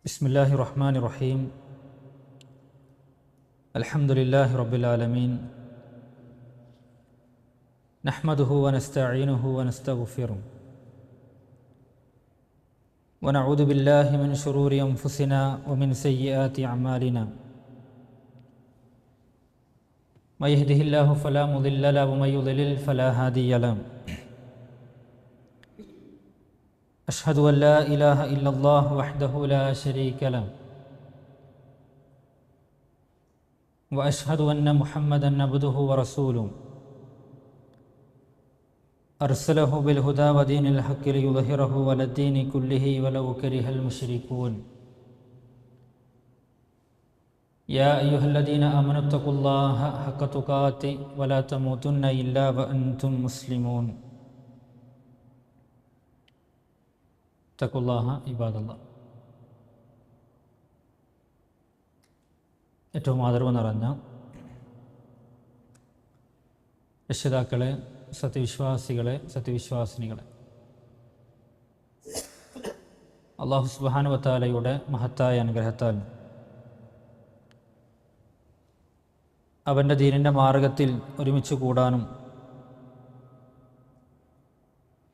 ബിസ്മില്ലാഹിർ റഹ്മാനിർ റഹീം. അൽഹംദുലില്ലാഹി റബ്ബിൽ ആലമീൻ. നഹ്മദുഹു വനസ്തഈനുഹു വനസ്തഗ്ഫിറുഹു വനഊദു ബില്ലാഹി മിൻ ശുറൂരി അൻഫുസിനാ വമിൻ സയ്യിആതി അഅ്മാലിനാ. മൻ യഹ്ദിഹില്ലാഹു ഫലാ മുദില്ല ലഹു വമൻ യുദ്ലിൽ ഫലാ ഹാദിയ ലഹു. അഷ്ഹദു അൻ ലാ ഇലാഹ ഇല്ലല്ലാഹു വഹ്ദഹു ലാ ശരീക ലഹു വഅഷ്ഹദു അന്ന മുഹമ്മദൻ അബ്ദുഹു വറസൂലുഹു അർസലഹു ബിൽ ഹുദാ വദീനിൽ ഹഖ് ലിയുദ്ഹിറഹു അലദ്ദീനി കുല്ലിഹി വലൗ കരിഹൽ മുശ്രികൂൻ. യാ അയ്യുഹല്ലദീന ആമനൂ തഖുല്ലാഹ ഹഖ തുഖാതി വലാ തമൂതുന്ന ഇല്ലാ വഅൻതും മുസ്ലിമൂൻ. തഖുല്ലാഹ ഇബാദല്ലാഹ്. ഏറ്റവും ആദരവ് നിറഞ്ഞ രക്ഷിതാക്കളെ, സത്യവിശ്വാസികളെ, സത്യവിശ്വാസിനികളെ, അല്ലാഹു സുബ്ഹാനഹു വ തആലയുടെ മഹത്തായ അനുഗ്രഹത്താൽ അവൻ്റെ ദീനിൻ്റെ മാർഗത്തിൽ ഒരുമിച്ച് കൂടാനും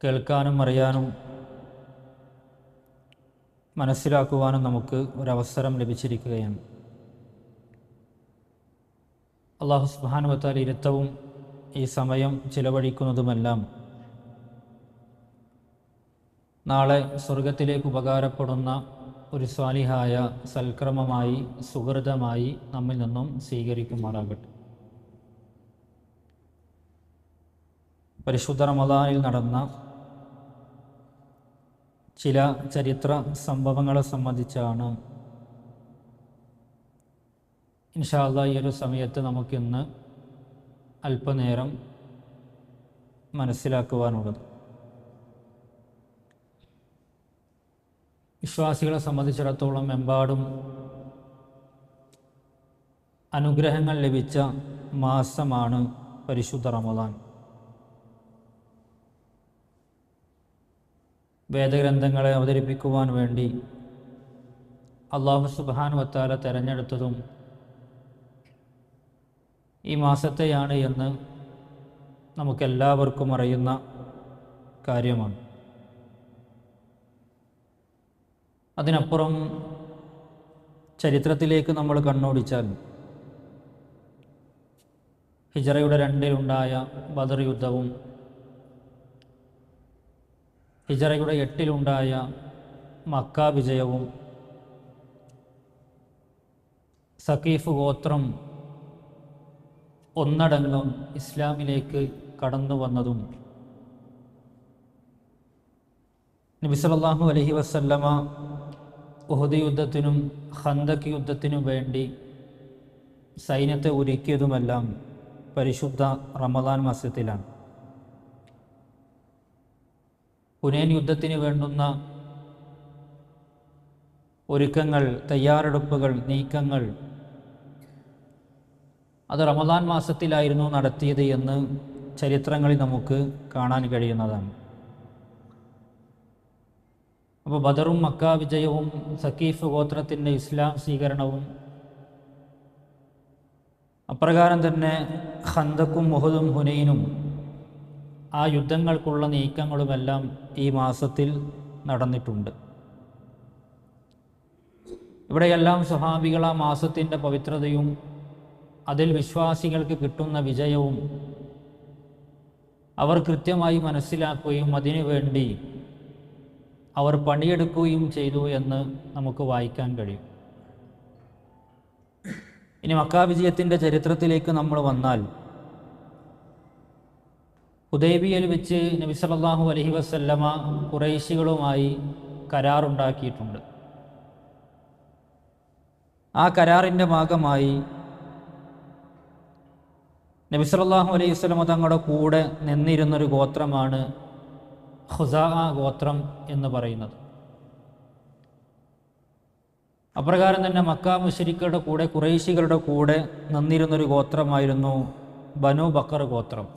കേൾക്കാനും അറിയാനും മനസ്സിലാക്കുവാനും നമുക്ക് ഒരവസരം ലഭിച്ചിരിക്കുകയാണ്. അല്ലാഹു സുബ്ഹാനഹു വ തആല ഇരുത്തവും ഈ സമയം ചിലവഴിക്കുന്നതുമെല്ലാം നാളെ സ്വർഗത്തിലേക്ക് ഉപകാരപ്പെടുന്ന ഒരു സ്വാലിഹായ സൽക്രമമായി, സുഹൃതമായി നമ്മിൽ നിന്നും സ്വീകരിക്കുമാറാകട്ടെ. പരിശുദ്ധ റമദാനിൽ നടന്ന ചില ചരിത്ര സംഭവങ്ങളെ സംബന്ധിച്ചാണ് ഇൻഷാ അല്ലാഹ് ഈ ഒരു സമയത്ത് നമുക്കിന്ന് അല്പനേരം മനസ്സിലാക്കുവാനുള്ളത്. വിശ്വാസികളെ സംബന്ധിച്ചിടത്തോളം എമ്പാടും അനുഗ്രഹങ്ങൾ ലഭിച്ച മാസമാണ് പരിശുദ്ധ റമദാൻ. വേദഗ്രന്ഥങ്ങളെ അവതരിപ്പിക്കുവാൻ വേണ്ടി അല്ലാഹു സുബ്ഹാനഹു വ തആല തിരഞ്ഞെടുത്തതും ഈ മാസത്തെയാണ് എന്ന് നമുക്കെല്ലാവർക്കും അറിയുന്ന കാര്യമാണ്. അതിനപ്പുറം ചരിത്രത്തിലേക്ക് നമ്മൾ കണ്ണോടിച്ചാൽ ഹിജറയുടെ 2-ലുണ്ടായ ബദർ യുദ്ധവും ഹിജറയുടെ 8-ലുണ്ടായ മക്ക വിജയവും സഖീഫ് ഗോത്രം ഒന്നടങ്കം ഇസ്ലാമിലേക്ക് കടന്നു വന്നതും നബി സല്ലല്ലാഹു അലൈഹി വസല്ലമ ഉഹദ് യുദ്ധത്തിനും ഖന്തക് യുദ്ധത്തിനും വേണ്ടി സൈന്യത്തെ ഒരുക്കിയതുമെല്ലാം പരിശുദ്ധ റമദാൻ മാസത്തിലാണ്. ഹുനൈൻ യുദ്ധത്തിന് വേണ്ടുന്ന ഒരുക്കങ്ങൾ, തയ്യാറെടുപ്പുകൾ, നീക്കങ്ങൾ അത് റമദാൻ മാസത്തിലായിരുന്നു നടത്തിയത് എന്ന് ചരിത്രങ്ങളിൽ നമുക്ക് കാണാൻ കഴിയുന്നതാണ്. അപ്പോൾ ബദറും മക്ക വിജയവും സഖീഫ് ഗോത്രത്തിൻ്റെ ഇസ്ലാം സ്വീകരണവും അപ്രകാരം തന്നെ ഖന്തക്കും ഉഹദും ഹുനൈനും ആ യുദ്ധങ്ങൾക്കുള്ള നീക്കങ്ങളുമെല്ലാം ഈ മാസത്തിൽ നടന്നിട്ടുണ്ട്. ഇവിടെയെല്ലാം സ്വഹാബികൾ ആ മാസത്തിൻ്റെ പവിത്രതയും അതിൽ വിശ്വാസികൾക്ക് കിട്ടുന്ന വിജയവും അവർ കൃത്യമായി മനസ്സിലാക്കുകയും അതിനുവേണ്ടി അവർ പണിയെടുക്കുകയും ചെയ്തു എന്ന് നമുക്ക് വായിക്കാൻ കഴിയും. ഇനി മക്ക വിജയത്തിൻ്റെ ചരിത്രത്തിലേക്ക് നമ്മൾ വന്നാൽ, ഹുദൈബിയയിൽ വെച്ച് നബി സല്ലല്ലാഹു അലൈഹി വസല്ലമ ഖുറൈശികളുമായി കരാറുണ്ടാക്കിയിട്ടുണ്ട്. ആ കരാറിൻ്റെ ഭാഗമായി നബി സല്ലല്ലാഹു അലൈഹി വസല്ലമ തങ്ങളുടെ കൂടെ നിന്നിരുന്നൊരു ഗോത്രമാണ് ഖുസാഅ ഗോത്രം എന്ന് പറയുന്നത്. അപ്രകാരം തന്നെ മക്ക മുശ്രിക്കുകളുടെ കൂടെ, ഖുറൈശികളുടെ കൂടെ നിന്നിരുന്നൊരു ഗോത്രമായിരുന്നു ബനു ബക്കർ ഗോത്രം.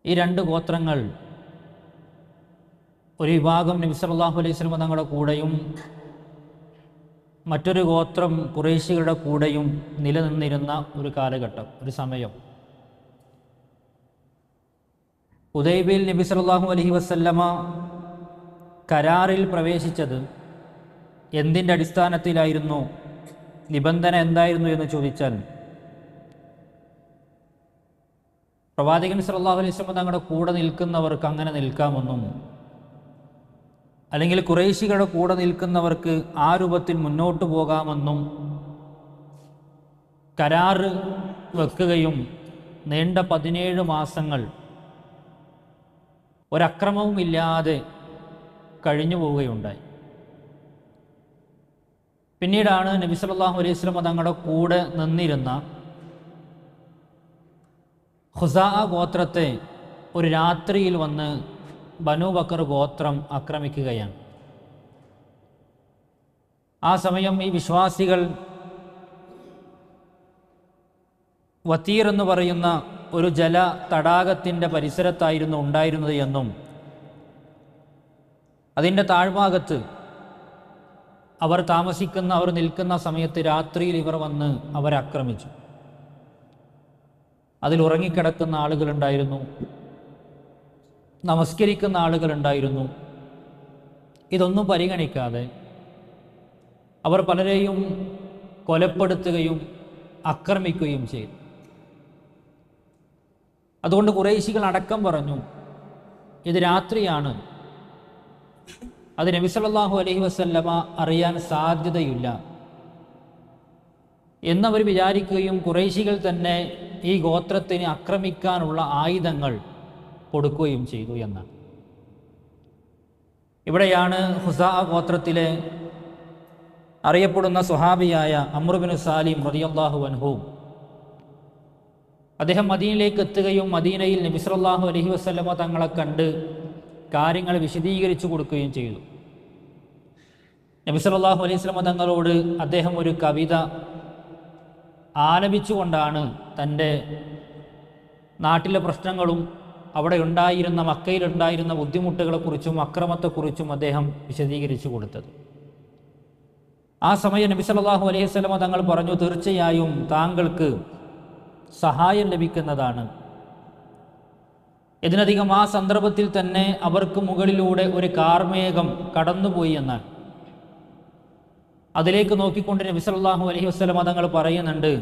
ഈ 2 ഗോത്രങ്ങൾ ഒരു വിഭാഗം നബി സല്ലല്ലാഹു അലൈഹി വസല്ലം തങ്ങളുടെ കൂടെയും മറ്റൊരു ഗോത്രം ഖുറൈശികളുടെ കൂടെയും നിലനിന്നിരുന്ന ഒരു കാലഘട്ടം, ഒരു സമയം. ഹുദൈബിയിൽ നബി സല്ലല്ലാഹു അലൈഹി വസല്ലമ കരാറിൽ പ്രവേശിച്ചത് എന്തിൻ്റെ അടിസ്ഥാനത്തിലായിരുന്നു, നിബന്ധന എന്തായിരുന്നു എന്ന് ചോദിച്ചാൽ, പ്രവാചകൻ സല്ലല്ലാഹു അലൈഹി വസല്ലം തങ്ങളുടെ കൂടെ നിൽക്കുന്നവർക്ക് അങ്ങനെ നിൽക്കാമെന്നും, അല്ലെങ്കിൽ ഖുറൈശികളുടെ കൂടെ നിൽക്കുന്നവർക്ക് ആ രൂപത്തിൽ മുന്നോട്ട് പോകാമെന്നും കരാറ് വെക്കുകയും നീണ്ട 17 മാസങ്ങൾ ഒരക്രമവുമില്ലാതെ കഴിഞ്ഞു പോവുകയുണ്ടായി. പിന്നീടാണ് നബി സല്ലല്ലാഹു അലൈഹി വസല്ലം തങ്ങളുടെ കൂടെ നിന്നിരുന്ന ഖുസാ ഗോത്രത്തെ ഒരു രാത്രിയിൽ വന്ന് ബനൂ ബക്കർ ഗോത്രം ആക്രമിക്കുകയാണ്. ആ സമയം ഈ വിശ്വാസികൾ വത്തീർ എന്ന് പറയുന്ന ഒരു ജല തടാകത്തിൻ്റെ പരിസരത്തായിരുന്നു ഉണ്ടായിരുന്നത് എന്നും, അതിൻ്റെ താഴ്ഭാഗത്ത് അവർ അവർ നിൽക്കുന്ന സമയത്ത് രാത്രിയിൽ ഇവർ വന്ന് അവരെ ആക്രമിച്ചു. അതിൽ ഉറങ്ങിക്കിടക്കുന്ന ആളുകളുണ്ടായിരുന്നു, നമസ്കരിക്കുന്ന ആളുകളുണ്ടായിരുന്നു. ഇതൊന്നും പരിഗണിക്കാതെ അവർ പലരെയും കൊലപ്പെടുത്തുകയും ആക്രമിക്കുകയും ചെയ്തു. അതുകൊണ്ട് ഖുറൈശികൾ അടക്കം പറഞ്ഞു, ഇത് രാത്രിയാണ്, അത് നബി സല്ലല്ലാഹു അലൈഹി വസല്ലമ അറിയാൻ സാധ്യതയില്ല എന്നവർ വിചാരിക്കുകയും ഖുറൈശികൾ തന്നെ ഈ ഗോത്രത്തിന് ആക്രമിക്കാനുള്ള ആയുധങ്ങൾ കൊടുക്കുകയും ചെയ്തു എന്നാണ്. ഇവിടെയാണ് ഖുസാ ഗോത്രത്തിലെ അറിയപ്പെടുന്ന സ്വഹാബിയായ അംർ ഇബ്നു സാലിം റളിയല്ലാഹു അൻഹു, അദ്ദേഹം മദീനയിലേക്ക് എത്തുകയും മദീനയിൽ നബി സല്ലല്ലാഹു അലൈഹി വസല്ലമ തങ്ങളെ കണ്ട് കാര്യങ്ങൾ വിശദീകരിച്ചു കൊടുക്കുകയും ചെയ്തു. നബി സല്ലല്ലാഹു അലൈഹി വസല്ലമ തങ്ങളോട് അദ്ദേഹം ഒരു കവിത ആലപിച്ചുകൊണ്ടാണ് തൻ്റെ നാട്ടിലെ പ്രശ്നങ്ങളും അവിടെ ഉണ്ടായിരുന്ന മക്കയിലുണ്ടായിരുന്ന ബുദ്ധിമുട്ടുകളെക്കുറിച്ചും അക്രമത്തെക്കുറിച്ചും അദ്ദേഹം വിശദീകരിച്ചു കൊടുത്തത്. ആ സമയം നബി സല്ലല്ലാഹു അലൈഹി വസല്ലമ തങ്ങൾ പറഞ്ഞു, തീർച്ചയായും താങ്കൾക്ക് സഹായം ലഭിക്കുന്നതാണ്. ഇതിനധികം ആ സന്ദർഭത്തിൽ തന്നെ അവർക്ക് മുകളിലൂടെ ഒരു കാർമേഘം കടന്നുപോയി എന്നാണ്. അതിലേക്ക് നോക്കിക്കൊണ്ട് നബി സല്ലല്ലാഹു അലൈഹി വസല്ലമ തങ്ങൾ പറയുന്നുണ്ട്,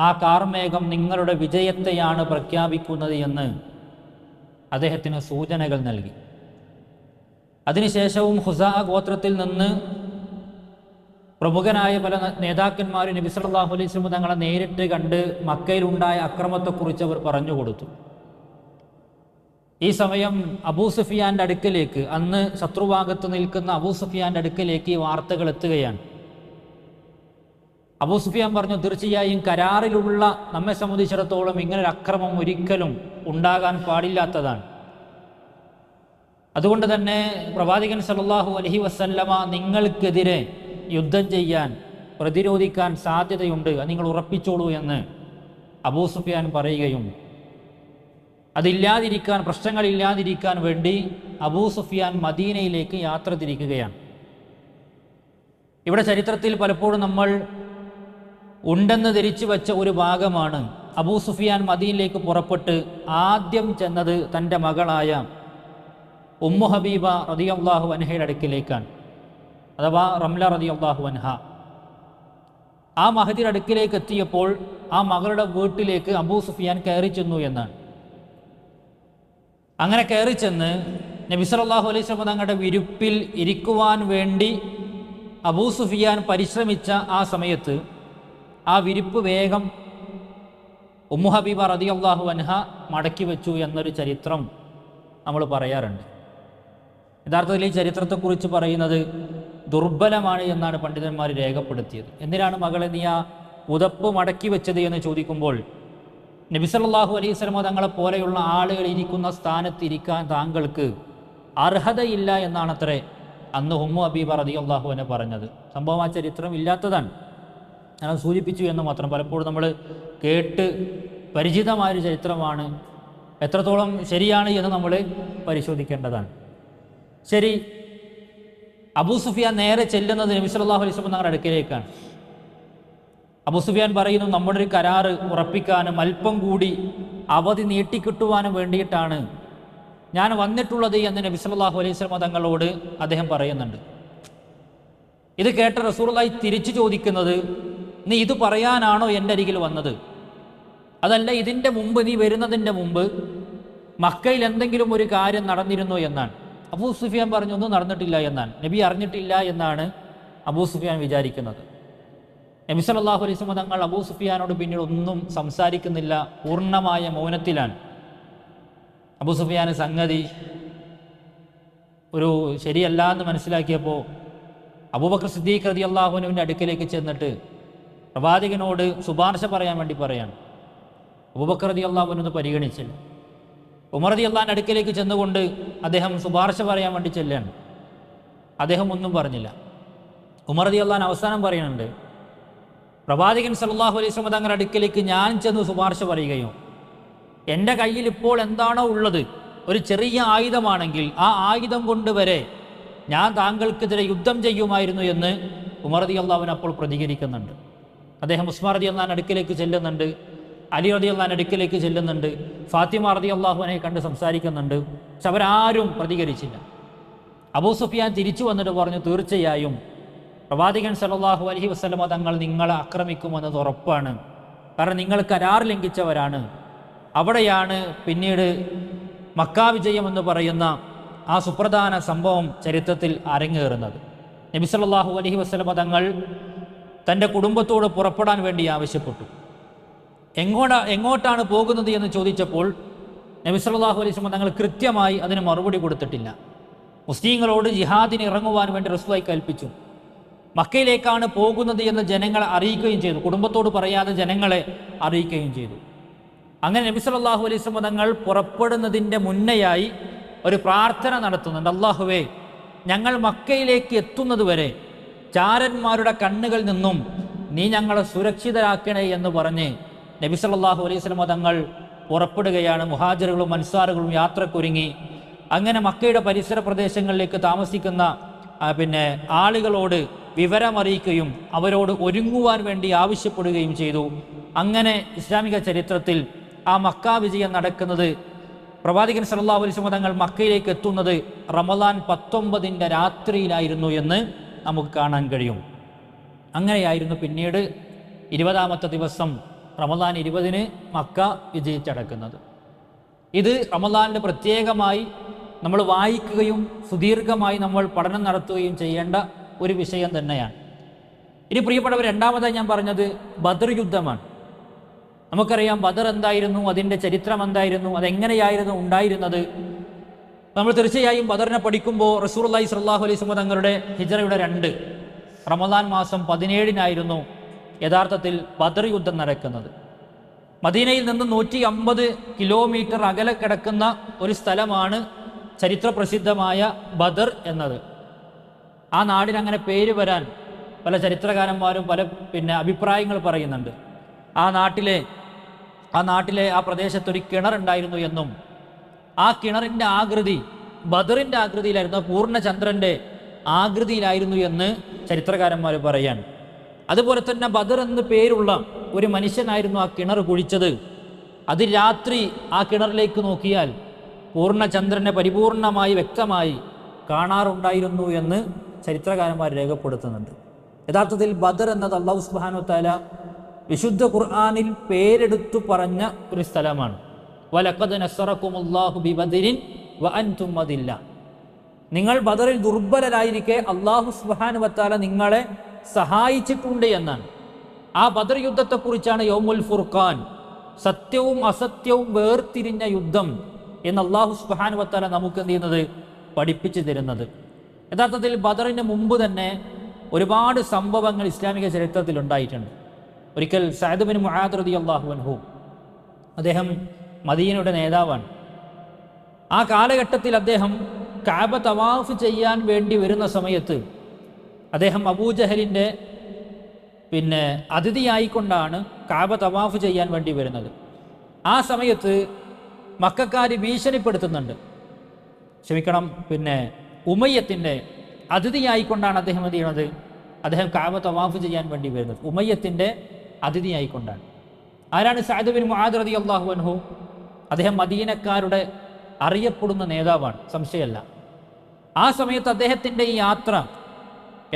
ആ കാർമേഘം നിങ്ങളുടെ വിജയത്തെയാണ് പ്രഖ്യാപിക്കുന്നത് എന്ന് അദ്ദേഹത്തിന് സൂചനകൾ നൽകി. അതിനുശേഷവും ഖുസാ ഗോത്രത്തിൽ നിന്ന് പ്രമുഖനായ പല നേതാക്കന്മാരും നബി സല്ലല്ലാഹു അലൈഹി വസല്ലം തങ്ങളെ നേരിട്ട് കണ്ട് മക്കയിലുണ്ടായ അക്രമത്തെക്കുറിച്ച് അവർ പറഞ്ഞു കൊടുത്തു. ഈ സമയം അബൂ സുഫിയാൻ്റെ അടുക്കലേക്ക്, അന്ന് ശത്രുഭാഗത്ത് നിൽക്കുന്ന അബൂ സുഫിയാൻ്റെ അടുക്കലേക്ക് ഈ വാർത്തകൾ എത്തുകയാണ്. അബൂ സുഫിയാൻ പറഞ്ഞു, തീർച്ചയായും കരാറിലുള്ള നമ്മെ സംബന്ധിച്ചിടത്തോളം ഇങ്ങനൊരു അക്രമം ഒരിക്കലും ഉണ്ടാകാൻ പാടില്ലാത്തതാണ്. അതുകൊണ്ട് തന്നെ പ്രവാചകൻ സല്ലല്ലാഹു അലൈഹി വസല്ലമ നിങ്ങൾക്കെതിരെ യുദ്ധം ചെയ്യാൻ, പ്രതിരോധിക്കാൻ സാധ്യതയുണ്ട്, അത് നിങ്ങൾ ഉറപ്പിച്ചോളൂ എന്ന് അബൂ സുഫിയാൻ പറയുകയും അതില്ലാതിരിക്കാൻ, പ്രശ്നങ്ങളില്ലാതിരിക്കാൻ വേണ്ടി അബൂ സുഫിയാൻ മദീനയിലേക്ക് യാത്ര തിരിക്കുകയാണ്. ഇവിടെ ചരിത്രത്തിൽ പലപ്പോഴും നമ്മൾ ഉണ്ടെന്ന് ധരിച്ചു വെച്ച ഒരു ഭാഗമാണ്, അബൂ സുഫിയാൻ മദീനയിലേക്ക് പുറപ്പെട്ട് ആദ്യം ചെന്നത് തൻ്റെ മകളായ ഉമ്മു ഹബീബ റളിയല്ലാഹു അൻഹയുടെ അടുക്കിലേക്കാണ്, അഥവാ റംല റളിയല്ലാഹു അൻഹ. ആ മഹദിയുടെ അടുക്കിലേക്ക് എത്തിയപ്പോൾ ആ മകളുടെ വീട്ടിലേക്ക് അബൂ സുഫിയാൻ കയറി ചെന്നു എന്നാണ്. അങ്ങനെ കയറി ചെന്ന് നബി സല്ലല്ലാഹു അലൈഹി വസല്ലം തങ്ങളുടെ വിരുപ്പിൽ ഇരിക്കുവാൻ വേണ്ടി അബൂ സുഫിയാൻ പരിശ്രമിച്ച ആ സമയത്ത് ആ വിരിപ്പ് വേഗം ഉമ്മു ഹബീബ റളിയല്ലാഹു അൻഹ മടക്കി വെച്ചു എന്നൊരു ചരിത്രം നമ്മൾ പറയാറുണ്ട്. യഥാർത്ഥത്തിൽ ഈ ചരിത്രത്തെക്കുറിച്ച് പറയുന്നത് ദുർബലമാണ് എന്നാണ് പണ്ഡിതന്മാർ രേഖപ്പെടുത്തിയത്. എന്തിനാണ് മകളെ നീ ആ ഉതപ്പ് മടക്കി വെച്ചത് എന്ന് ചോദിക്കുമ്പോൾ, നബി സല്ലല്ലാഹു അലൈഹി വസല്ലം തങ്ങളെ പോലെയുള്ള ആളുകൾ ഇരിക്കുന്ന സ്ഥാനത്ത് ഇരിക്കാൻ താങ്കൾക്ക് അർഹതയില്ല എന്നാണത്രേ അന്ന് ഉമ്മു ഹബീബ റളിയല്ലാഹു അൻഹ പറഞ്ഞത്. സംഭവം ആ ചരിത്രം ഇല്ലാത്തതാണ്, ഞാൻ സൂചിപ്പിച്ചു എന്ന് മാത്രം. പലപ്പോഴും നമ്മൾ കേട്ട് പരിചിതമായൊരു ചരിത്രമാണ്, എത്രത്തോളം ശരിയാണ് എന്ന് നമ്മൾ പരിശോധിക്കേണ്ടതാണ്. ശരി, അബൂ സുഫിയാൻ നേരെ ചെല്ലുന്നത് നബി സല്ലല്ലാഹു അലൈഹി വസല്ലം തങ്ങളുടെ അടുക്കലേക്കാണ്. അബൂ സുഫിയാൻ പറയുന്നു, നമ്മുടെ ഒരു കരാറ് ഉറപ്പിക്കാനും അല്പം കൂടി അവധി നീട്ടിക്കിട്ടുവാനും വേണ്ടിയിട്ടാണ് ഞാൻ വന്നിട്ടുള്ളത് എന്ന് നബി സല്ലല്ലാഹു അലൈഹി വസല്ലം തങ്ങളോട് അദ്ദേഹം പറയുന്നുണ്ട്. ഇത് കേട്ട റസൂലുള്ളാഹി തിരിച്ചു ചോദിക്കുന്നത്, നീ ഇത് പറയാനാണോ എൻ്റെ അരികിൽ വന്നത്? അതല്ല, ഇതിൻ്റെ മുമ്പ്, നീ വരുന്നതിൻ്റെ മുമ്പ് മക്കയിൽ എന്തെങ്കിലും ഒരു കാര്യം നടന്നിരുന്നോ എന്നാണ്. അബൂ സുഫിയാൻ പറഞ്ഞു, ഒന്നും നടന്നിട്ടില്ല എന്നാണ്. നബി അറിഞ്ഞിട്ടില്ല എന്നാണ് അബൂ സുഫിയാൻ വിചാരിക്കുന്നത്. നബി സല്ലല്ലാഹു അലൈഹി വസല്ലം തങ്ങൾ അബൂ സുഫിയാനോട് പിന്നീട് ഒന്നും സംസാരിക്കുന്നില്ല, പൂർണ്ണമായ മൗനത്തിലാണ്. അബൂ സുഫിയാൻ സംഗതി ഒരു ശരിയല്ല എന്ന് മനസ്സിലാക്കിയപ്പോൾ അബൂബക്കർ സിദ്ദീഖ് റളിയല്ലാഹു അൻഹുവിൻ്റെ അടുക്കലേക്ക് ചെന്നിട്ട് പ്രവാചകനോട് ശുപാർശ പറയാൻ വേണ്ടി പറയാണ്. അബൂബക്കർ റളിയല്ലാഹു അൻഹു പരിഗണിച്ചില്ല. ഉമർ റളിയല്ലാഹുവിൻ്റെ അടുക്കലേക്ക് ചെന്നുകൊണ്ട് അദ്ദേഹം ശുപാർശ പറയാൻ വേണ്ടി ചെല്ലുകയാണ്. അദ്ദേഹം ഒന്നും പറഞ്ഞില്ല. ഉമർ റളിയല്ലാഹു അൻഹു അവസാനം പറയുന്നുണ്ട്, പ്രവാചകൻ സല്ലല്ലാഹു അലൈഹി വസല്ലം തങ്ങളുടെ അടുക്കലേക്ക് ഞാൻ ചെന്ന് ശുപാർശ പറയുകയോ, എൻ്റെ കയ്യിൽ ഇപ്പോൾ എന്താണോ ഉള്ളത് ഒരു ചെറിയ ആയുധമാണെങ്കിൽ ആ ആയുധം കൊണ്ട് വരെ ഞാൻ താങ്കൾക്കെതിരെ യുദ്ധം ചെയ്യുമായിരുന്നു എന്ന് ഉമർ റളിയല്ലാഹു അൻഹു അപ്പോൾ പ്രതികരിക്കുന്നുണ്ട്. അദ്ദേഹം ഉസ്മാൻ റളിയല്ലാഹു അൻഹു അടുക്കലേക്ക് ചെല്ലുന്നുണ്ട്, അലി റളിയല്ലാഹു അൻഹു അടുക്കലേക്ക് ചെല്ലുന്നുണ്ട്, ഫാത്തിമ റളിയല്ലാഹു അൻഹയെ കണ്ട് സംസാരിക്കുന്നുണ്ട്. പക്ഷെ അവരാരും പ്രതികരിച്ചില്ല. അബൂ സുഫിയാൻ തിരിച്ചു വന്നിട്ട് പറഞ്ഞു, തീർച്ചയായും പ്രവാചകൻ സല്ലല്ലാഹു അലൈഹി വസല്ലം തങ്ങൾ നിങ്ങളെ ആക്രമിക്കുമെന്നത് ഉറപ്പാണ്. കാരണം നിങ്ങൾ കരാർ ലംഘിച്ചവരാണ്. അവിടെയാണ് പിന്നീട് മക്ക വിജയം എന്ന് പറയുന്ന ആ സുപ്രധാന സംഭവം ചരിത്രത്തിൽ അരങ്ങേറുന്നത്. നബി സല്ലല്ലാഹു അലൈഹി വസല്ലം തങ്ങൾ തൻ്റെ കുടുംബത്തോട് പുറപ്പെടാൻ വേണ്ടി ആവശ്യപ്പെട്ടു. എങ്ങോട്ടാണ് പോകുന്നത് എന്ന് ചോദിച്ചപ്പോൾ നബി സല്ലല്ലാഹു അലൈഹി വസല്ലം തങ്ങൾ കൃത്യമായി അതിന് മറുപടി കൊടുത്തിട്ടില്ല. മുസ്ലിങ്ങളോട് ജിഹാദിന് ഇറങ്ങുവാൻ വേണ്ടി റസൂലുള്ളാഹി കൽപ്പിച്ചു. മക്കയിലേക്കാണ് പോകുന്നത് എന്ന് ജനങ്ങളെ അറിയിക്കുകയും ചെയ്തു. കുടുംബത്തോട് പറയാതെ ജനങ്ങളെ അറിയിക്കുകയും ചെയ്തു. അങ്ങനെ നബി സല്ലല്ലാഹു അലൈഹി വസല്ലം തങ്ങൾ പുറപ്പെടുന്നതിൻ്റെ മുന്നെയായി ഒരു പ്രാർത്ഥന നടത്തുന്നുണ്ട്. അല്ലാഹുവേ, ഞങ്ങൾ മക്കയിലേക്ക് എത്തുന്നത് വരെ ചാരന്മാരുടെ കണ്ണുകളിൽ നിന്നും നീ ഞങ്ങളെ സുരക്ഷിതരാക്കണേ എന്ന് പറഞ്ഞ് നബി സല്ലല്ലാഹു അലൈഹി വസല്ലം തങ്ങൾ പുറപ്പെടുകയാണ്. മുഹാജിറുകളും അൻസാറുകളും യാത്രക്കൊരുങ്ങി. അങ്ങനെ മക്കയുടെ പരിസര പ്രദേശങ്ങളിലേക്ക് താമസിക്കുന്ന ആളുകളോട് വിവരമറിയിക്കുകയും അവരോട് ഒരുങ്ങുവാൻ വേണ്ടി ആവശ്യപ്പെടുകയും ചെയ്തു. അങ്ങനെ ഇസ്ലാമിക ചരിത്രത്തിൽ ആ മക്ക വിജയം നടക്കുന്നത്, പ്രവാചകൻ സല്ലല്ലാഹു അലൈഹി വസല്ലം തങ്ങൾ മക്കയിലേക്ക് എത്തുന്നത് റമദാൻ 19 രാത്രിയിലായിരുന്നു എന്ന് നമുക്ക് കാണാൻ കഴിയും. അങ്ങനെയായിരുന്നു പിന്നീട് 20-ാമത്തെ ദിവസം റമദാൻ 20 മക്ക വിജയിച്ചടക്കുന്നത്. ഇത് റമദാനിൽ പ്രത്യേകമായി നമ്മൾ വായിക്കുകയും സുദീർഘമായി നമ്മൾ പഠനം നടത്തുകയും ചെയ്യേണ്ട ഒരു വിഷയം തന്നെയാണ്. ഇനി പ്രിയപ്പെട്ടവർ, രണ്ടാമതായി ഞാൻ പറഞ്ഞത് ബദർ യുദ്ധമാണ്. നമുക്കറിയാം ബദർ എന്തായിരുന്നു, അതിൻ്റെ ചരിത്രം എന്തായിരുന്നു, അതെങ്ങനെയായിരുന്നു ഉണ്ടായിരുന്നത്. നമ്മൾ തീർച്ചയായും ബദറിനെ പഠിക്കുമ്പോൾ റസൂലുള്ളാഹി സ്വല്ലല്ലാഹു അലൈഹി വസല്ലം തങ്ങളുടെ ഹിജ്റയുടെ 2 റമദാൻ മാസം 17 യഥാർത്ഥത്തിൽ ബദർ യുദ്ധം നടക്കുന്നത്. മദീനയിൽ നിന്ന് 150 കിലോമീറ്റർ അകലെ കിടക്കുന്ന ഒരു സ്ഥലമാണ് ചരിത്രപ്രസിദ്ധമായ ബദർ എന്നത്. ആ നാടിനങ്ങനെ പേര് വരാൻ പല ചരിത്രകാരന്മാരും പല അഭിപ്രായങ്ങൾ പറയുന്നുണ്ട്. ആ നാട്ടിലെ ആ പ്രദേശത്തൊരു കിണറുണ്ടായിരുന്നു എന്നും ആ കിണറിൻ്റെ ആകൃതി ബദറിൻ്റെ ആകൃതിയിലായിരുന്നു, പൂർണ്ണചന്ദ്രൻ്റെ ആകൃതിയിലായിരുന്നു എന്ന് ചരിത്രകാരന്മാർ പറയാൻ. അതുപോലെ തന്നെ ബദർ എന്ന് പേരുള്ള ഒരു മനുഷ്യനായിരുന്നു ആ കിണർ കുഴിച്ചത്. അത് രാത്രി ആ കിണറിലേക്ക് നോക്കിയാൽ പൂർണ്ണചന്ദ്രനെ പരിപൂർണമായി വ്യക്തമായി കാണാറുണ്ടായിരുന്നു എന്ന് ചരിത്രകാരന്മാർ രേഖപ്പെടുത്തുന്നുണ്ട്. യഥാർത്ഥത്തിൽ ബദർ എന്നത് അല്ലാഹു സുബ്ഹാനഹു വ തആല വിശുദ്ധ ഖുർആനിൽ പേരെടുത്തു പറഞ്ഞ ഒരു സ്ഥലമാണ്. വലഖദ് നസ്റകുമുല്ലാഹു ബിബദരിൻ വഅൻതും അദില്ല. നിങ്ങൾ ബദറിൽ ദുർബലരായിരിക്കെ അല്ലാഹു സുബ്ഹാനഹു വ തആല നിങ്ങളെ സഹായിച്ചിട്ടുണ്ട് എന്നാണ്. ആ ബദർ യുദ്ധത്തെക്കുറിച്ചാണ് യൗമുൽ ഫുർഖാൻ, സത്യവും അസത്യവും വേർതിരിഞ്ഞ യുദ്ധം എന്ന് അല്ലാഹു സുബ്ഹാനഹു വ തആല നമുക്ക് എന്ത് ചെയ്യുന്നത്, പഠിപ്പിച്ചു തരുന്നത്. യഥാർത്ഥത്തിൽ ബദറിന് മുമ്പ് തന്നെ ഒരുപാട് സംഭവങ്ങൾ ഇസ്ലാമിക ചരിത്രത്തിൽ ഉണ്ടായിട്ടുണ്ട്. ഒരിക്കൽ സഅദ് ബിൻ മുആദ് റളിയല്ലാഹു അൻഹു, അദ്ദേഹം മദീനയുടെ നേതാവാണ്. ആ കാലഘട്ടത്തിൽ അദ്ദേഹം കഅബ തവാഫ് ചെയ്യാൻ വേണ്ടി വരുന്ന സമയത്ത് അദ്ദേഹം അബൂജഹലിൻ്റെ അതിഥിയായിക്കൊണ്ടാണ് കഅബ തവാഫ് ചെയ്യാൻ വേണ്ടി വരുന്നത്. ആ സമയത്ത് മക്കക്കാർ ഭീഷണിപ്പെടുത്തുന്നുണ്ട്, ഉമയ്യത്തിൻ്റെ അതിഥിയായിക്കൊണ്ടാണ് അദ്ദേഹം എന്ത് ചെയ്യുന്നത്? അദ്ദേഹം കഅബ തവാഫ് ചെയ്യാൻ വേണ്ടി വരുന്നത് ഉമയ്യത്തിൻ്റെ അതിഥിയായിക്കൊണ്ടാണ്. ആരാണ്? സഅദ് ബിൻ മുആദ് റളിയല്ലാഹു അൻഹു. അദ്ദേഹം മദീനക്കാരുടെ അറിയപ്പെടുന്ന നേതാവാണ്, സംശയമല്ല. ആ സമയത്ത് അദ്ദേഹത്തിൻ്റെ ഈ യാത്ര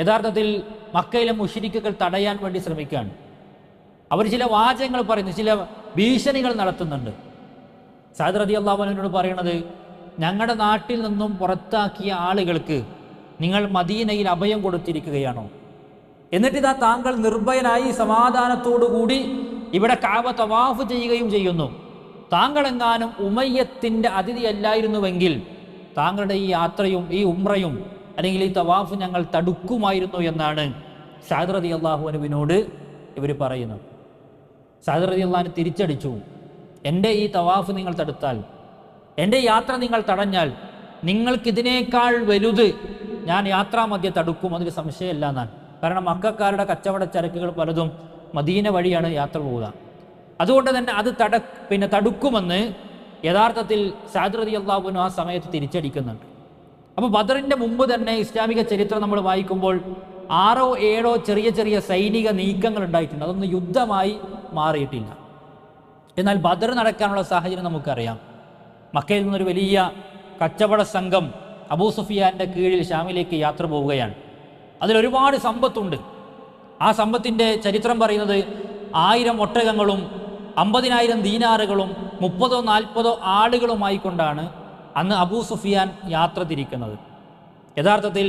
യഥാർത്ഥത്തിൽ മക്കയിലെ മുശ്രിക്കുകൾ തടയാൻ വേണ്ടി ശ്രമിക്കുകയാണ്. അവർ ചില വാചകങ്ങൾ പറയുന്നു, ചില ഭീഷണികൾ നടത്തുന്നുണ്ട്. സഅദ് റളിയല്ലാഹു അൻഹുവിനോട് പറയണത്, ഞങ്ങളുടെ നാട്ടിൽ നിന്നും പുറത്താക്കിയ ആളുകൾക്ക് നിങ്ങൾ മദീനയിൽ അഭയം കൊടുത്തിരിക്കുകയാണോ? എന്നിട്ടിതാ താങ്കൾ നിർഭയനായി സമാധാനത്തോടു കൂടി ഇവിടെ കഅബ തവാഫ് ചെയ്യുകയും ചെയ്യുന്നു. താങ്കളെങ്ങാനും ഉമയ്യത്തിൻ്റെ അതിഥിയല്ലായിരുന്നുവെങ്കിൽ താങ്കളുടെ ഈ യാത്രയും ഈ ഉംറയും അല്ലെങ്കിൽ ഈ തവാഫ് ഞങ്ങൾ തടുക്കുമായിരുന്നു എന്നാണ് സഅദ് റളിയല്ലാഹു അൻഹുവിനോട് ഇവർ പറയുന്നത്. സഅദ് റളിയല്ലാഹു അൻഹു തിരിച്ചടിച്ചു, എൻ്റെ ഈ തവാഫ് നിങ്ങൾ തടുത്താൽ, എൻ്റെ യാത്ര നിങ്ങൾ തടഞ്ഞാൽ നിങ്ങൾക്കിതിനേക്കാൾ വലുത് ഞാൻ യാത്രാമധ്യേ തടുക്കും, അതിൽ സംശയമില്ല എന്നാണ്. കാരണം മക്കക്കാരുടെ കച്ചവട ചരക്കുകൾ പലതും മദീന വഴിയാണ് യാത്ര പോവുക. അതുകൊണ്ട് തന്നെ അത് തടുക്കുമെന്ന് യഥാർത്ഥത്തിൽ സഅദ് റളിയല്ലാഹു അൻഹു ആ സമയത്ത് തിരിച്ചടിക്കുന്നുണ്ട്. അപ്പോൾ ബദറിൻ്റെ മുമ്പ് തന്നെ ഇസ്ലാമിക ചരിത്രം നമ്മൾ വായിക്കുമ്പോൾ 6 or 7 ചെറിയ ചെറിയ സൈനിക നീക്കങ്ങൾ ഉണ്ടായിട്ടുണ്ട്. അതൊന്നും യുദ്ധമായി മാറിയിട്ടില്ല. എന്നാൽ ബദർ നടക്കാനുള്ള സാഹചര്യം നമുക്കറിയാം. മക്കയിൽ നിന്നൊരു വലിയ കച്ചവട സംഘം അബൂ സുഫിയാൻ്റെ കീഴിൽ ഷാമിലേക്ക് യാത്ര പോവുകയാണ്. അതിലൊരുപാട് സമ്പത്തുണ്ട്. ആ സമ്പത്തിൻ്റെ ചരിത്രം പറയുന്നത് 1000 ഒട്ടകങ്ങളും 50,000 ദീനാറുകളും 30-40 ആളുകളുമായി കൊണ്ടാണ് അന്ന് അബൂ സുഫിയാൻ യാത്ര തിരിക്കുന്നത്. യഥാർത്ഥത്തിൽ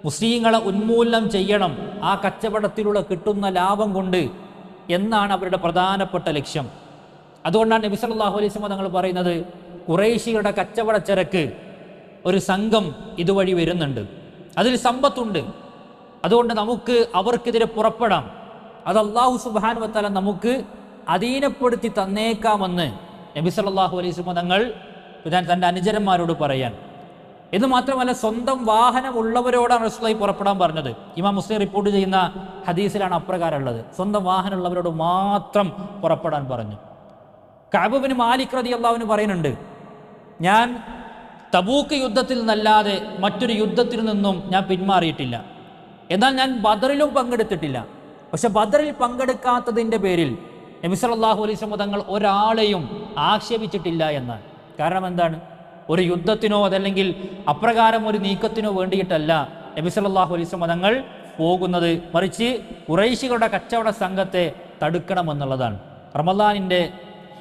മുസ്ലിങ്ങളെ ഉന്മൂലനം ചെയ്യണം ആ കച്ചവടത്തിലൂടെ കിട്ടുന്ന ലാഭം കൊണ്ട് എന്നാണ് അവരുടെ പ്രധാനപ്പെട്ട ലക്ഷ്യം. അതുകൊണ്ടാണ് നബി സല്ലല്ലാഹു അലൈഹി വസല്ലം തങ്ങൾ പറയുന്നത്, ഖുറൈശികളുടെ കച്ചവട ചരക്ക് ഒരു സംഘം ഇതുവഴി വരുന്നുണ്ട്, അതിൽ സമ്പത്തുണ്ട്, അതുകൊണ്ട് നമുക്ക് അവർക്കെതിരെ പുറപ്പെടാം, അത് അല്ലാഹു സുബ്ഹാനഹു വ തആല നമുക്ക് അധീനപ്പെടുത്തി തന്നേക്കാമെന്ന് നബി സല്ലല്ലാഹു അലൈഹി വസല്ലം തങ്ങൾ തൻ്റെ അനുചരന്മാരോട് പറയാൻ. ഇത് മാത്രമല്ല, സ്വന്തം വാഹനമുള്ളവരോടാണ് റസൂലുള്ളാഹി പുറപ്പെടാൻ പറഞ്ഞത്. ഇമാം മുസ്ലിം റിപ്പോർട്ട് ചെയ്യുന്ന ഹദീസിലാണ് അപ്രകാരമുള്ളത്. സ്വന്തം വാഹനമുള്ളവരോട് മാത്രം പുറപ്പെടാൻ പറഞ്ഞു. കഅബ് ബിൻ മാലിക് റളിയല്ലാഹു അൻഹു പറയുന്നുണ്ട്, ഞാൻ തബൂക്ക് യുദ്ധത്തിൽ നിന്നല്ലാതെ മറ്റൊരു യുദ്ധത്തിൽ നിന്നും ഞാൻ പിന്മാറിയിട്ടില്ല. എന്നാൽ ഞാൻ ബദറിലും പങ്കെടുത്തിട്ടില്ല. പക്ഷെ ബദറിൽ പങ്കെടുക്കാത്തതിൻ്റെ പേരിൽ നബി സല്ലല്ലാഹു അലൈഹി വസല്ലം തങ്ങൾ ഒരാളെയും ആക്ഷേപിച്ചിട്ടില്ല എന്നാണ്. കാരണം എന്താണ്? ഒരു യുദ്ധത്തിനോ അതല്ലെങ്കിൽ അപ്രകാരം ഒരു നീക്കത്തിനോ വേണ്ടിയിട്ടല്ല നബി സല്ലല്ലാഹു അലൈഹി വസല്ലം തങ്ങൾ പോകുന്നത്, മറിച്ച് ഖുറൈശികളുടെ കച്ചവട സംഘത്തെ തടുക്കണമെന്നുള്ളതാണ്. റമളാനിൻ്റെ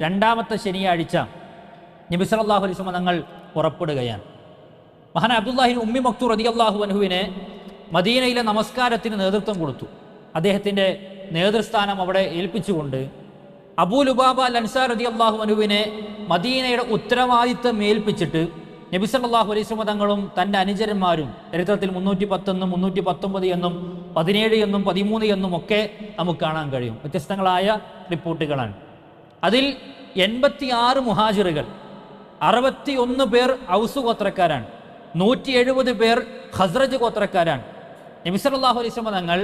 2ാമത്തെ ശനിയാഴ്ച നബി സല്ലല്ലാഹു അലൈഹി വസല്ലം തങ്ങൾ പുറപ്പെടുകയാണ്. മഹാനായ അബ്ദുല്ലാഹി ഇബ്നു ഉമ്മി മക്തൂം റളിയല്ലാഹു അൻഹുവിനെ മദീനയിലെ നമസ്കാരത്തിന് നേതൃത്വം കൊടുത്തു. അദ്ദേഹത്തിൻ്റെ നേതൃസ്ഥാനം അവിടെ ഏൽപ്പിച്ചുകൊണ്ട് അബൂ ലുബാബ അൽ അൻസാരി റളിയല്ലാഹു അൻഹുവിനെ മദീനയുടെ ഉത്തരവാദിത്തം ഏൽപ്പിച്ചിട്ട് നബി സല്ലല്ലാഹു അലൈഹി വസല്ലം തങ്ങളും തൻ്റെ അനുചരന്മാരും, ചരിത്രത്തിൽ 310 എന്നും 319 എന്നും 17 എന്നും 13 എന്നും ഒക്കെ നമുക്ക് കാണാൻ കഴിയും. വ്യത്യസ്തങ്ങളായ റിപ്പോർട്ടുകളാണ്. അതിൽ 86 മുഹാജിറുകൾ, 61 പേർ ഔസ് ഗോത്രക്കാരാണ്, 170 പേർ ഖസ്റജ് ഗോത്രക്കാരാണ്. നബി സല്ലല്ലാഹു അലൈഹി വസല്ലം തങ്ങൾ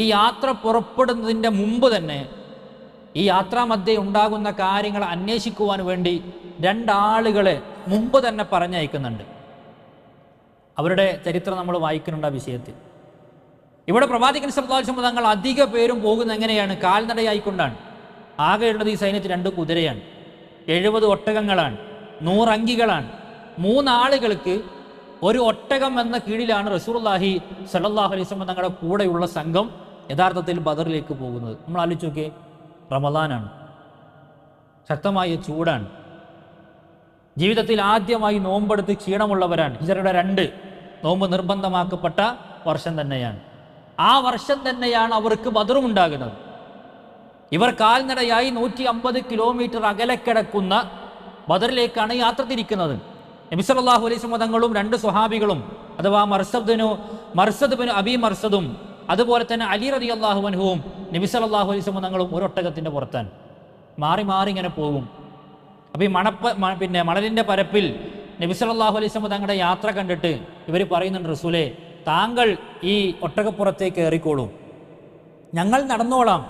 ഈ യാത്ര പുറപ്പെടുന്നതിൻ്റെ മുമ്പ് തന്നെ ഈ യാത്രാമധ്യേ ഉണ്ടാകുന്ന കാര്യങ്ങൾ അന്വേഷിക്കുവാൻ വേണ്ടി 2 ആളുകളെ മുമ്പ് തന്നെ പറഞ്ഞയക്കുന്നുണ്ട്. അവരുടെ ചരിത്രം നമ്മൾ വായിക്കുന്നുണ്ട് ആ വിഷയത്തിൽ. ഇവിടെ പ്രവാചകൻ സല്ലല്ലാഹു അലൈഹി വസല്ലം തങ്ങൾ അധിക പേരും പോകുന്നത് എങ്ങനെയാണ്? കാൽനടയായിക്കൊണ്ടാണ്. ആകെയുള്ളത് ഈ സൈന്യത്തിൽ 2 കുതിരയാണ്, 70 ഒട്ടകങ്ങളാണ്, 100 അങ്കികളാണ്. 3 ആളുകൾക്ക് ഒരു ഒട്ടകം എന്ന കീഴിലാണ് റസൂലുള്ളാഹി സ്വല്ലല്ലാഹു അലൈഹി വസല്ലം തങ്ങളുടെ കൂടെയുള്ള സംഘം യഥാർത്ഥത്തിൽ ബദറിലേക്ക് പോകുന്നത്. നമ്മൾ ആലോചിച്ച് നോക്കിയേ, റമളാനാണ്, ശക്തമായ ചൂടാണ്, ജീവിതത്തിൽ ആദ്യമായി നോമ്പെടുത്ത് ക്ഷീണമുള്ളവരാണ്. ഹിജ്റയുടെ 2 നോമ്പ് നിർബന്ധമാക്കപ്പെട്ട വർഷം തന്നെയാണ്. ആ വർഷം തന്നെയാണ് അവർക്ക് ബദറും ഉണ്ടാകുന്നത്. ഇവർ കാൽനടയായി 150 കിലോമീറ്റർ അകലെ കിടക്കുന്ന ബദറിലേക്കാണ് യാത്ര തിരിക്കുന്നത്. നബി സല്ലല്ലാഹു അലൈഹി വസല്ലം തങ്ങളും 2 സ്വഹാബികളും അഥവാ മർസദ് ബിൻ അബി മർസദും അതുപോലെ തന്നെ അലി റളിയല്ലാഹു അൻഹുവും നബി സല്ലല്ലാഹു അലൈഹി വസല്ലം തങ്ങളും ഒരു ഒട്ടകത്തിൻ്റെ പുറത്താണ്. മാറി മാറി ഇങ്ങനെ പോകും. അപ്പോൾ ഈ മണലിൻ്റെ പരപ്പിൽ നബി സല്ലല്ലാഹു അലൈഹി വസല്ലം തങ്ങളുടെ യാത്ര കണ്ടിട്ട് ഇവർ പറയുന്നുണ്ട്, റസൂലേ, താങ്കൾ ഈ ഒട്ടകപ്പുറത്തേക്ക് കയറിക്കോളൂ, ഞങ്ങൾ നടന്നോളാം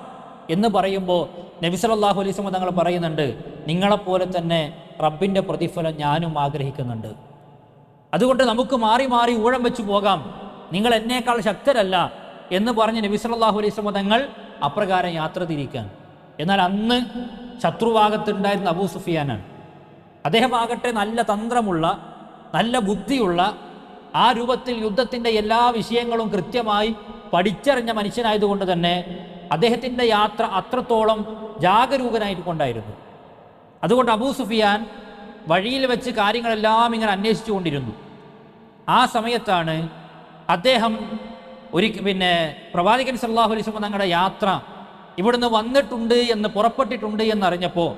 എന്ന് പറയുമ്പോൾ നബി സല്ലല്ലാഹു അലൈഹി വസല്ലം തങ്ങൾ പറയുന്നുണ്ട്, നിങ്ങളെപ്പോലെ തന്നെ റബ്ബിൻ്റെ പ്രതിഫലം ഞാനും ആഗ്രഹിക്കുന്നുണ്ട്. അതുകൊണ്ട് നമുക്ക് മാറി മാറി ഊഴം വെച്ച് പോകാം, നിങ്ങൾ എന്നേക്കാൾ ശക്തരല്ല എന്ന് പറഞ്ഞ് നബി സല്ലല്ലാഹു അലൈഹി വസല്ലം തങ്ങൾ അപ്രകാരം യാത്ര തിരിക്കാൻ. എന്നാൽ അന്ന് ശത്രുഭാഗത്തുണ്ടായിരുന്ന അബൂ സുഫിയാനാണ്. അദ്ദേഹമാകട്ടെ നല്ല തന്ത്രമുള്ള, നല്ല ബുദ്ധിയുള്ള, ആ രൂപത്തിൽ യുദ്ധത്തിൻ്റെ എല്ലാ വിഷയങ്ങളും കൃത്യമായി പഠിച്ചറിഞ്ഞ മനുഷ്യനായതുകൊണ്ട് തന്നെ അദ്ദേഹത്തിൻ്റെ യാത്ര അത്രത്തോളം ജാഗരൂകനായിട്ട് കൊണ്ടായിരുന്നു. അതുകൊണ്ട് അബൂ സുഫിയാൻ വഴിയിൽ വെച്ച് കാര്യങ്ങളെല്ലാം ഇങ്ങനെ അന്വേഷിച്ചു കൊണ്ടിരുന്നു. ആ സമയത്താണ് അദ്ദേഹം പ്രവാചകൻ സല്ലല്ലാഹു അലൈഹി വസല്ലം തങ്ങളുടെ യാത്ര ഇവിടുന്ന് വന്നിട്ടുണ്ട് എന്ന്, പുറപ്പെട്ടിട്ടുണ്ട് എന്നറിഞ്ഞപ്പോൾ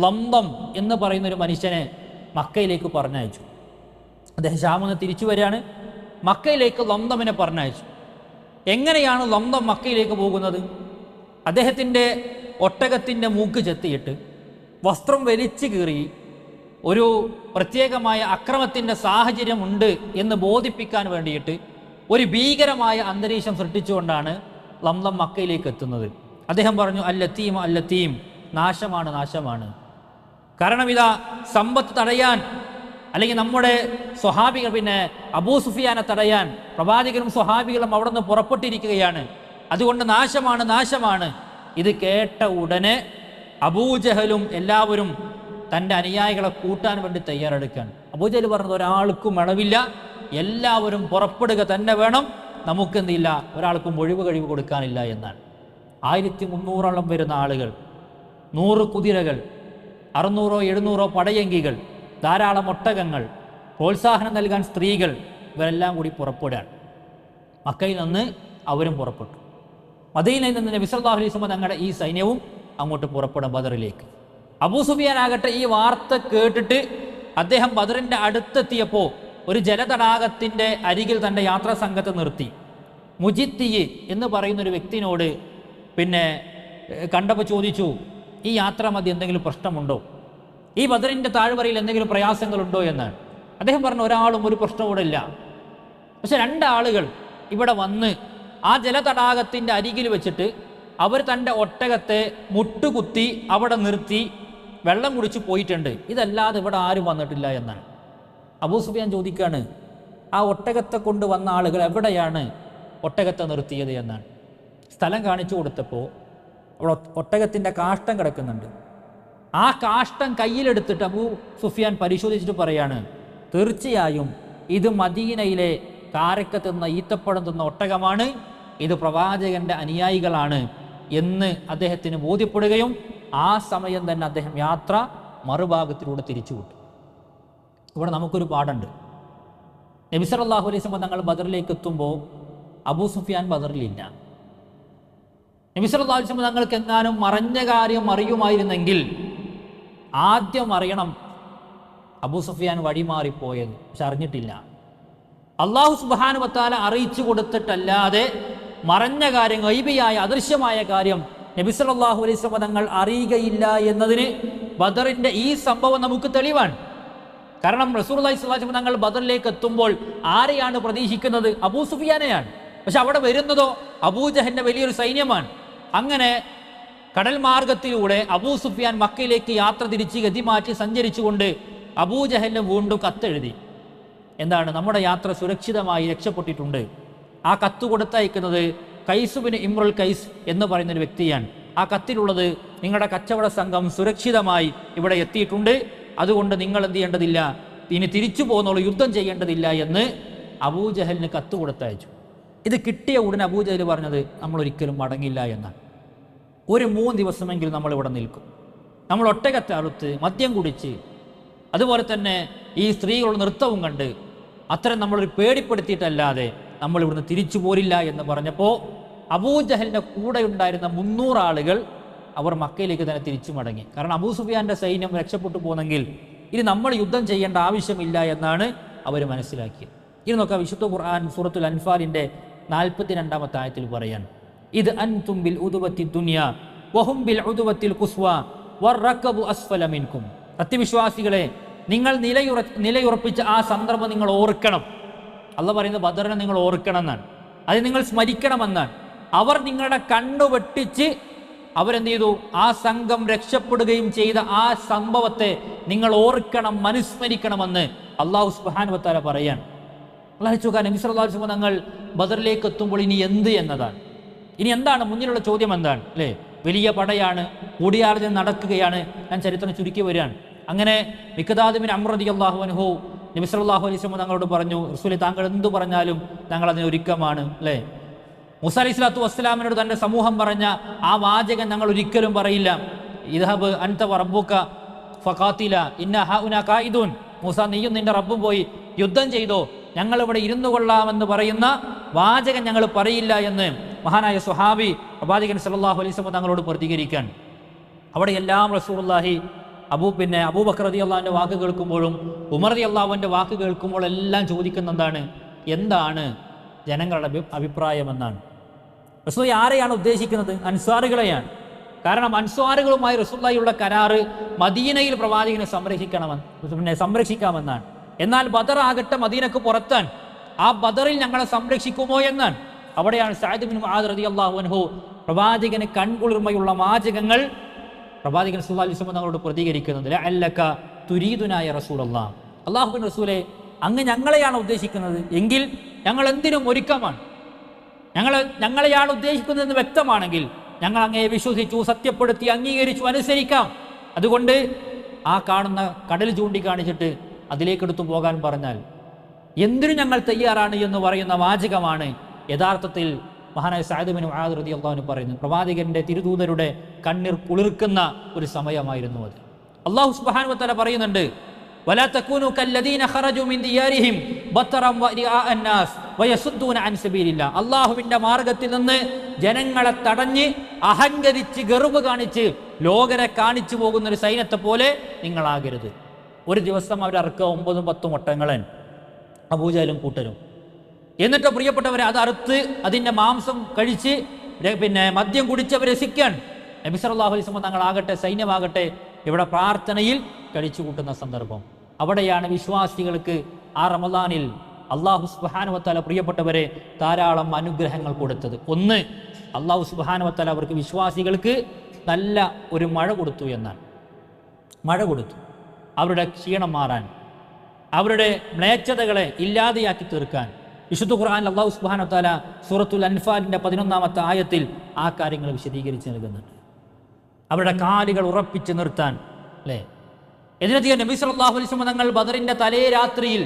ലംദം എന്ന് പറയുന്നൊരു മനുഷ്യനെ മക്കയിലേക്ക് പറഞ്ഞയച്ചു. അദ്ദേഹം ഷാമിൽ നിന്ന് തിരിച്ചു വരികയാണ്. മക്കയിലേക്ക് ലംദമിനെ പറഞ്ഞയച്ചു. എങ്ങനെയാണ് ലംദം മക്കയിലേക്ക് പോകുന്നത്? അദ്ദേഹത്തിൻ്റെ ഒട്ടകത്തിൻ്റെ മൂക്ക് ചെത്തിയിട്ട് വസ്ത്രം വലിച്ചു കീറി ഒരു പ്രത്യേകമായ അക്രമത്തിൻ്റെ സാഹചര്യമുണ്ട് എന്ന് ബോധിപ്പിക്കാൻ വേണ്ടിയിട്ട് ഒരു ഭീകരമായ അന്തരീക്ഷം സൃഷ്ടിച്ചുകൊണ്ടാണ് ലംദം മക്കയിലേക്ക് എത്തുന്നത്. അദ്ദേഹം പറഞ്ഞു, അല്ലത്തീം അല്ലത്തീം, നാശമാണ് നാശമാണ്. കാരണം ഇതാ സമ്പത്ത് തടയാൻ, അല്ലെങ്കിൽ നമ്മുടെ സ്വഹാബികൾ, അബൂ സുഫിയാനെ തടയാൻ പ്രവാചകരും സ്വഹാബികളും അവിടെ നിന്ന് പുറപ്പെട്ടിരിക്കുകയാണ്. അതുകൊണ്ട് നാശമാണ് നാശമാണ്. ഇത് കേട്ട ഉടനെ അബൂജഹലും എല്ലാവരും തൻ്റെ അനുയായികളെ കൂട്ടാൻ വേണ്ടി തയ്യാറെടുക്കുകയാണ്. അബൂജഹൽ പറഞ്ഞത്, ഒരാൾക്കും അളവില്ല, എല്ലാവരും പുറപ്പെടുക തന്നെ വേണം, നമുക്കെന്തില്ല, ഒരാൾക്കും ഒഴിവ് കഴിവ് കൊടുക്കാനില്ല എന്നാണ്. 1300 വരുന്ന ആളുകൾ, 100 കുതിരകൾ, 600 700 പടയങ്കികൾ, ധാരാളം ഒട്ടകങ്ങൾ, പ്രോത്സാഹനം നൽകാൻ സ്ത്രീകൾ, ഇവരെല്ലാം കൂടി പുറപ്പെടുകയാണ്. മക്കയിൽ നിന്ന് അവരും പുറപ്പെട്ടു. മദീനയിൽ നിന്ന് നബി സല്ലല്ലാഹു അലൈഹി വസല്ലം തങ്ങളുടെ ഈ സൈന്യവും അങ്ങോട്ട് പുറപ്പെടും ബദറിലേക്ക്. അബൂ സുഫിയാൻ ആകട്ടെ ഈ വാർത്ത കേട്ടിട്ട് അദ്ദേഹം ബദറിൻ്റെ അടുത്തെത്തിയപ്പോൾ ഒരു ജലതടാകത്തിൻ്റെ അരികിൽ തൻ്റെ യാത്രാ സംഘത്തെ നിർത്തി. മുജിത്തിയ് എന്ന് പറയുന്നൊരു വ്യക്തിനോട് കണ്ടപ്പോൾ ചോദിച്ചു, ഈ യാത്ര മധ്യ എന്തെങ്കിലും പ്രശ്നമുണ്ടോ, ഈ ബദറിൻ്റെ താഴ്വരയിൽ എന്തെങ്കിലും പ്രയാസങ്ങളുണ്ടോ എന്നാണ്. അദ്ദേഹം പറഞ്ഞു, ഒരാളും ഒരു പ്രശ്നവും ഇവിടെ ഇല്ല. പക്ഷെ 2 ആളുകൾ ഇവിടെ വന്ന് ആ ജലതടാകത്തിൻ്റെ അരികിൽ വെച്ചിട്ട് അവർ തൻ്റെ ഒട്ടകത്തെ മുട്ടുകുത്തി അവിടെ നിർത്തി വെള്ളം കുടിച്ച് പോയിട്ടുണ്ട്. ഇതല്ലാതെ ഇവിടെ ആരും വന്നിട്ടില്ല എന്നാണ്. അബൂ സുഫിയാൻ ചോദിക്കുകയാണ്, ആ ഒട്ടകത്തെ കൊണ്ട് വന്ന ആളുകൾ എവിടെയാണ് ഒട്ടകത്തെ നിർത്തിയത് എന്നാണ്. സ്ഥലം കാണിച്ചു കൊടുത്തപ്പോൾ അവിടെ ഒട്ടകത്തിൻ്റെ കാഷ്ടം കിടക്കുന്നുണ്ട്. ആ കാഷ്ടം കയ്യിലെടുത്തിട്ട് അബൂ സുഫിയാൻ പരിശോധിച്ചിട്ട് പറയാണ്, തീർച്ചയായും ഇത് മദീനയിലെ കാരക്കത്ത് തിന്ന ഈത്തപ്പഴം തിന്ന ഒട്ടകമാണ്, ഇത് പ്രവാചകന്റെ അനുയായികളാണ് എന്ന് അദ്ദേഹത്തിന് ബോധ്യപ്പെടുകയും ആ സമയം തന്നെ അദ്ദേഹം യാത്ര മറുഭാഗത്തിലൂടെ തിരിച്ചുവിട്ടു. ഇവിടെ നമുക്കൊരു പാടുണ്ട്. നബി സല്ലല്ലാഹു അലൈഹി വസല്ലം തങ്ങൾ ബദറിലേക്ക് എത്തുമ്പോൾ അബൂ സുഫിയാൻ ബദറിലില്ല. നബി സല്ലല്ലാഹു അലൈഹി വസല്ലം തങ്ങൾക്ക് എങ്ങാനും മറഞ്ഞ കാര്യം അറിയുമായിരുന്നെങ്കിൽ ആദ്യം അറിയണം അബൂ സുഫിയാൻ വഴിമാറിപ്പോയത്. പക്ഷെ അറിഞ്ഞിട്ടില്ല. അല്ലാഹു സുബ്ഹാനഹു വ തആല അറിയിച്ചു കൊടുത്തിട്ടല്ലാതെ മറഞ്ഞ കാര്യം, ഗൈബിയായ അദൃശ്യമായ കാര്യം നബി സല്ലല്ലാഹു അലൈഹി വസല്ലം തങ്ങൾ അറിയുകയില്ല എന്നതിന് ബദറിന്റെ ഈ സംഭവം നമുക്ക് തെളിവാണ്. കാരണം റസൂലുള്ളാഹി സ്വല്ലല്ലാഹു അലൈഹി വസല്ലം തങ്ങൾ ബദറിലേക്ക് എത്തുമ്പോൾ ആരെയാണ് പ്രതീക്ഷിക്കുന്നത്? അബൂ സുഫിയാനെയാണ്. പക്ഷെ അവിടെ വരുന്നതോ അബൂജഹലിന്റെ വലിയൊരു സൈന്യമാണ്. അങ്ങനെ കടൽ മാർഗത്തിലൂടെ അബൂ സുഫിയാൻ മക്കയിലേക്ക് യാത്ര തിരിച്ച് ഗതിമാറ്റി സഞ്ചരിച്ചുകൊണ്ട് അബൂജഹലിന് വീണ്ടും കത്തെഴുതി. എന്താണ്? നമ്മുടെ യാത്ര സുരക്ഷിതമായി രക്ഷപ്പെട്ടിട്ടുണ്ട്. ആ കത്ത് കൊടുത്തയക്കുന്നത് കൈസ് ബിൻ ഇമ്രുൽ കൈസ് എന്ന് പറയുന്നൊരു വ്യക്തിയാണ്. ആ കത്തിലുള്ളത്, നിങ്ങളുടെ കച്ചവട സംഘം സുരക്ഷിതമായി ഇവിടെ എത്തിയിട്ടുണ്ട്, അതുകൊണ്ട് നിങ്ങൾ എന്ത് ചെയ്യേണ്ടതില്ല, ഇനി തിരിച്ചു പോകുന്നുള്ളൂ, യുദ്ധം ചെയ്യേണ്ടതില്ല എന്ന് അബൂജഹലിന് കത്ത് കൊടുത്തയച്ചു. ഇത് കിട്ടിയ ഉടനെ അബൂജഹൽ പറഞ്ഞത്, നമ്മൾ ഒരിക്കലും മടങ്ങില്ല എന്നാണ്. ഒരു 3 ദിവസമെങ്കിലും നമ്മളിവിടെ നിൽക്കും. നമ്മൾ ഒട്ടകത്തെ അറുത്ത് മദ്യം കുടിച്ച് അതുപോലെ തന്നെ ഈ സ്ത്രീകളുടെ നൃത്തവും കണ്ട് അത്തരം നമ്മളൊരു പേടിപ്പെടുത്തിയിട്ടല്ലാതെ നമ്മൾ ഇവിടുന്ന് തിരിച്ചു പോരില്ല എന്ന് പറഞ്ഞപ്പോൾ അബൂജഹലിൻ്റെ കൂടെ ഉണ്ടായിരുന്ന 300 ആളുകൾ അവർ മക്കയിലേക്ക് തന്നെ തിരിച്ചു മടങ്ങി. കാരണം അബൂ സുഫിയാൻ്റെ സൈന്യം രക്ഷപ്പെട്ടു പോകുന്നെങ്കിൽ ഇനി നമ്മൾ യുദ്ധം ചെയ്യേണ്ട ആവശ്യമില്ല എന്നാണ് അവർ മനസ്സിലാക്കിയത്. ഇനി നോക്കാം, വിശുദ്ധ ഖുർആൻ സൂറത്തുൽ അൻഫാലിൻ്റെ 42-ാമത്തെ ആയത്തിൽ പറയാൻ, ഇത് അൻതും ബിൽ ഉദുവത്തി ദുനിയ വഹും ബിൽ ഉദുവത്തിൽ ഖുസ്വ വറകബു അസ്ഫല മിൻകും. സത്യവിശ്വാസികളെ, നിങ്ങൾ നിലയുറപ്പിച്ച ആ സന്ദർഭം നിങ്ങൾ ഓർക്കണം. അള്ളാഹ് പറയുന്നത് ബദറിനെ നിങ്ങൾ ഓർക്കണം എന്നാണ്, അത് നിങ്ങൾ സ്മരിക്കണമെന്നാണ്. അവർ നിങ്ങളുടെ കണ്ണു വെട്ടിച്ച് അവരെന്ത് ചെയ്തു? ആ സംഘം രക്ഷപ്പെടുകയും ചെയ്ത ആ സംഭവത്തെ നിങ്ങൾ ഓർക്കണം, അനുസ്മരിക്കണമെന്ന് അള്ളാഹു സുബ്ഹാനഹു വ തആല പറയാൻ. അല്ലാഹു സുബ്ഹാനഹു നബി സല്ലല്ലാഹു അലൈഹി വസല്ലം തങ്ങൾ ബദറിലേക്ക് എത്തുമ്പോൾ ഇനി എന്ത് എന്നതാണ്. ഇനി എന്താണ് മുന്നിലുള്ള ചോദ്യം എന്താണ് അല്ലേ? വലിയ പടയാണ്, കൂടിയാലോചന നടക്കുകയാണ്. ഞാൻ ചരിത്രം ചുരുക്കി വരികയാണ്. അങ്ങനെ മിഖ്ദാദ് ബിൻ അംർ റളിയല്ലാഹു അൻഹു നബി സല്ലല്ലാഹു അലൈഹി വസല്ലം തങ്ങളോട് പറഞ്ഞു, റസൂലേ താങ്കൾ എന്തു പറഞ്ഞാലും ഞങ്ങൾ അതിന് ഒരുക്കമാണ് അല്ലേ. മൂസാ അലൈഹി സ്വലാത്തു വസ്സലാമിനോട് തൻ്റെ സമൂഹം പറഞ്ഞ ആ വാചകം ഞങ്ങൾ ഒരിക്കലും പറയില്ല. ഇദ്ഹബ് അൻത വറബ്ബുക ഫഖാതില ഇന്ന ഹഉനാ ഖായിദൂൻ. മൂസ നീയും നിന്റെ റബ്ബും പോയി യുദ്ധം ചെയ്തോ, ഞങ്ങളിവിടെ ഇരുന്നു കൊള്ളാമെന്ന് പറയുന്ന വാചകം ഞങ്ങൾ പറയില്ല എന്ന് മഹാനായ സ്വഹാബി പ്രവാചകൻ സല്ലല്ലാഹു അലൈഹി വസല്ലം തങ്ങളോട് പ്രതികരിക്കാൻ. അവിടെ എല്ലാം റസൂലുള്ളാഹി അബൂബക്കർ റളിയല്ലാഹുവിൻ്റെ വാക്ക് കേൾക്കുമ്പോഴും ഉമർ റളിയല്ലാഹുവിൻ്റെ വാക്ക് കേൾക്കുമ്പോഴെല്ലാം ചോദിക്കുന്ന എന്താണ് ജനങ്ങളുടെ അഭിപ്രായമെന്നാണ്. റസൂൽ ആരെയാണ് ഉദ്ദേശിക്കുന്നത്? അൻസ്വാറുകളെയാണ്. കാരണം അൻസ്വാറുകളുമായി റസൂലുള്ളാഹിയുള്ള കരാറ് മദീനയിൽ പ്രവാചകനെ സംരക്ഷിക്കാമെന്നാണ്. എന്നാൽ ബദർ ആകട്ടെ മദീനക്ക് പുറത്താൻ, ആ ബദറിൽ ഞങ്ങളെ സംരക്ഷിക്കുമോ എന്നാണ്. അവിടെയാണ് സഅദ് ബിൻ മുആദ് റളിയല്ലാഹു അൻഹു പ്രവാചകന് കൺകുളിർമയുള്ള വാചകങ്ങൾ പ്രവാചകൻ സല്ലല്ലാഹു അലൈഹി വസല്ലം തങ്ങളോട് പ്രതികരിക്കുന്നത്. ലഅല്ലക തുരീദുനാ യാ റസൂലല്ലാഹ്, അല്ലാഹുവിൻ്റെ റസൂലേ അങ്ങ് ഞങ്ങളെയാണ് ഉദ്ദേശിക്കുന്നത് എങ്കിൽ ഞങ്ങൾ എന്തിനും ഒരുക്കമാണ്. ഞങ്ങളെയാണ് ഉദ്ദേശിക്കുന്നതെന്ന് വ്യക്തമാണെങ്കിൽ ഞങ്ങൾ അങ്ങയെ വിശ്വസിച്ചു, സത്യപ്പെടുത്തി, അംഗീകരിച്ചു, അനുസരിക്കാം. അതുകൊണ്ട് ആ കാണുന്ന കടൽ ചൂണ്ടിക്കാണിച്ചിട്ട് അതിലേക്കെടുത്തു പോകാൻ പറഞ്ഞാൽ എന്തിനു ഞങ്ങൾ തയ്യാറാണ് എന്ന് പറയുന്ന വാചകമാണ് യഥാർത്ഥത്തിൽ മഹാനായ സഅദ് ബിൻ മുആദ് റളിയല്ലാഹു അൻഹു പറയുന്നത്. പ്രവാചകന്റെ തിരുദൂതരുടെ കണ്ണീർ കുളിർക്കുന്ന ഒരു സമയമായിരുന്നു അത്. അല്ലാഹു സുബ്ഹാനഹു വ തആല പറയുന്നുണ്ട്, വലാ തകൂനു കല്ലദീന ഖറജു മിൻ ദിയാരിഹിം ബത്തറൻ വരിആ അന്നാസ് വയസുദ്ദൂന അൻ സബീലില്ലാഹ്. അല്ലാഹുവിന്റെ മാർഗ്ഗത്തിൽ നിന്ന് ജനങ്ങളെ തടഞ്ഞ് അഹങ്കരിച്ച് ഗർവ് കാണിച്ച് ലോകരെ കാണിച്ചു പോകുന്ന ഒരു സൈന്യത്തെ പോലെ നിങ്ങളാകരുത്. ഒരു ദിവസം അവരറക്കുക 9-10 ഒട്ടകങ്ങളെ അബൂജഹലും കൂട്ടരും. എന്നിട്ട് പ്രിയപ്പെട്ടവരെ അത് അറുത്ത് അതിൻ്റെ മാംസം കഴിച്ച് മദ്യം കുടിച്ചവർ രസിക്കാൻ. നബി സല്ലല്ലാഹു അലൈഹി വസല്ലം തങ്ങളാകട്ടെ സൈന്യമാകട്ടെ ഇവിടെ പ്രാർത്ഥനയിൽ കഴിച്ചു കൂട്ടുന്ന സന്ദർഭം. അവിടെയാണ് വിശ്വാസികൾക്ക് ആ റമദാനിൽ അല്ലാഹു സുബ്ഹാനഹു വ തആല പ്രിയപ്പെട്ടവരെ ധാരാളം അനുഗ്രഹങ്ങൾ കൊടുത്തത്. ഒന്ന്, അല്ലാഹു സുബ്ഹാനഹു വ തആല അവർക്ക് വിശ്വാസികൾക്ക് നല്ല ഒരു മഴ കൊടുത്തു എന്നാണ്. മഴ കൊടുത്തു അവരുടെ ക്ഷീണം മാറാൻ, അവരുടെ മ്ലേച്ഛതകളെ ഇല്ലാതെയാക്കി തീർക്കാൻ. വിശുദ്ധ ഖുർആനിൽ അല്ലാഹു സുബ്ഹാനഹു വ തആല സൂറത്തുൽ അൻഫാലിന്റെ 11-ാമത്തെ ആയത്തിൽ ആ കാര്യങ്ങൾ വിശദീകരിച്ച് നൽകുന്നുണ്ട്. അവരുടെ കാലുകൾ ഉറപ്പിച്ച് നിർത്താൻ അല്ലേ. ഇതിനധികം നബി സല്ലല്ലാഹു അലൈഹി വസല്ലം തങ്ങൾ ബദറിന്റെ തലേ രാത്രിയിൽ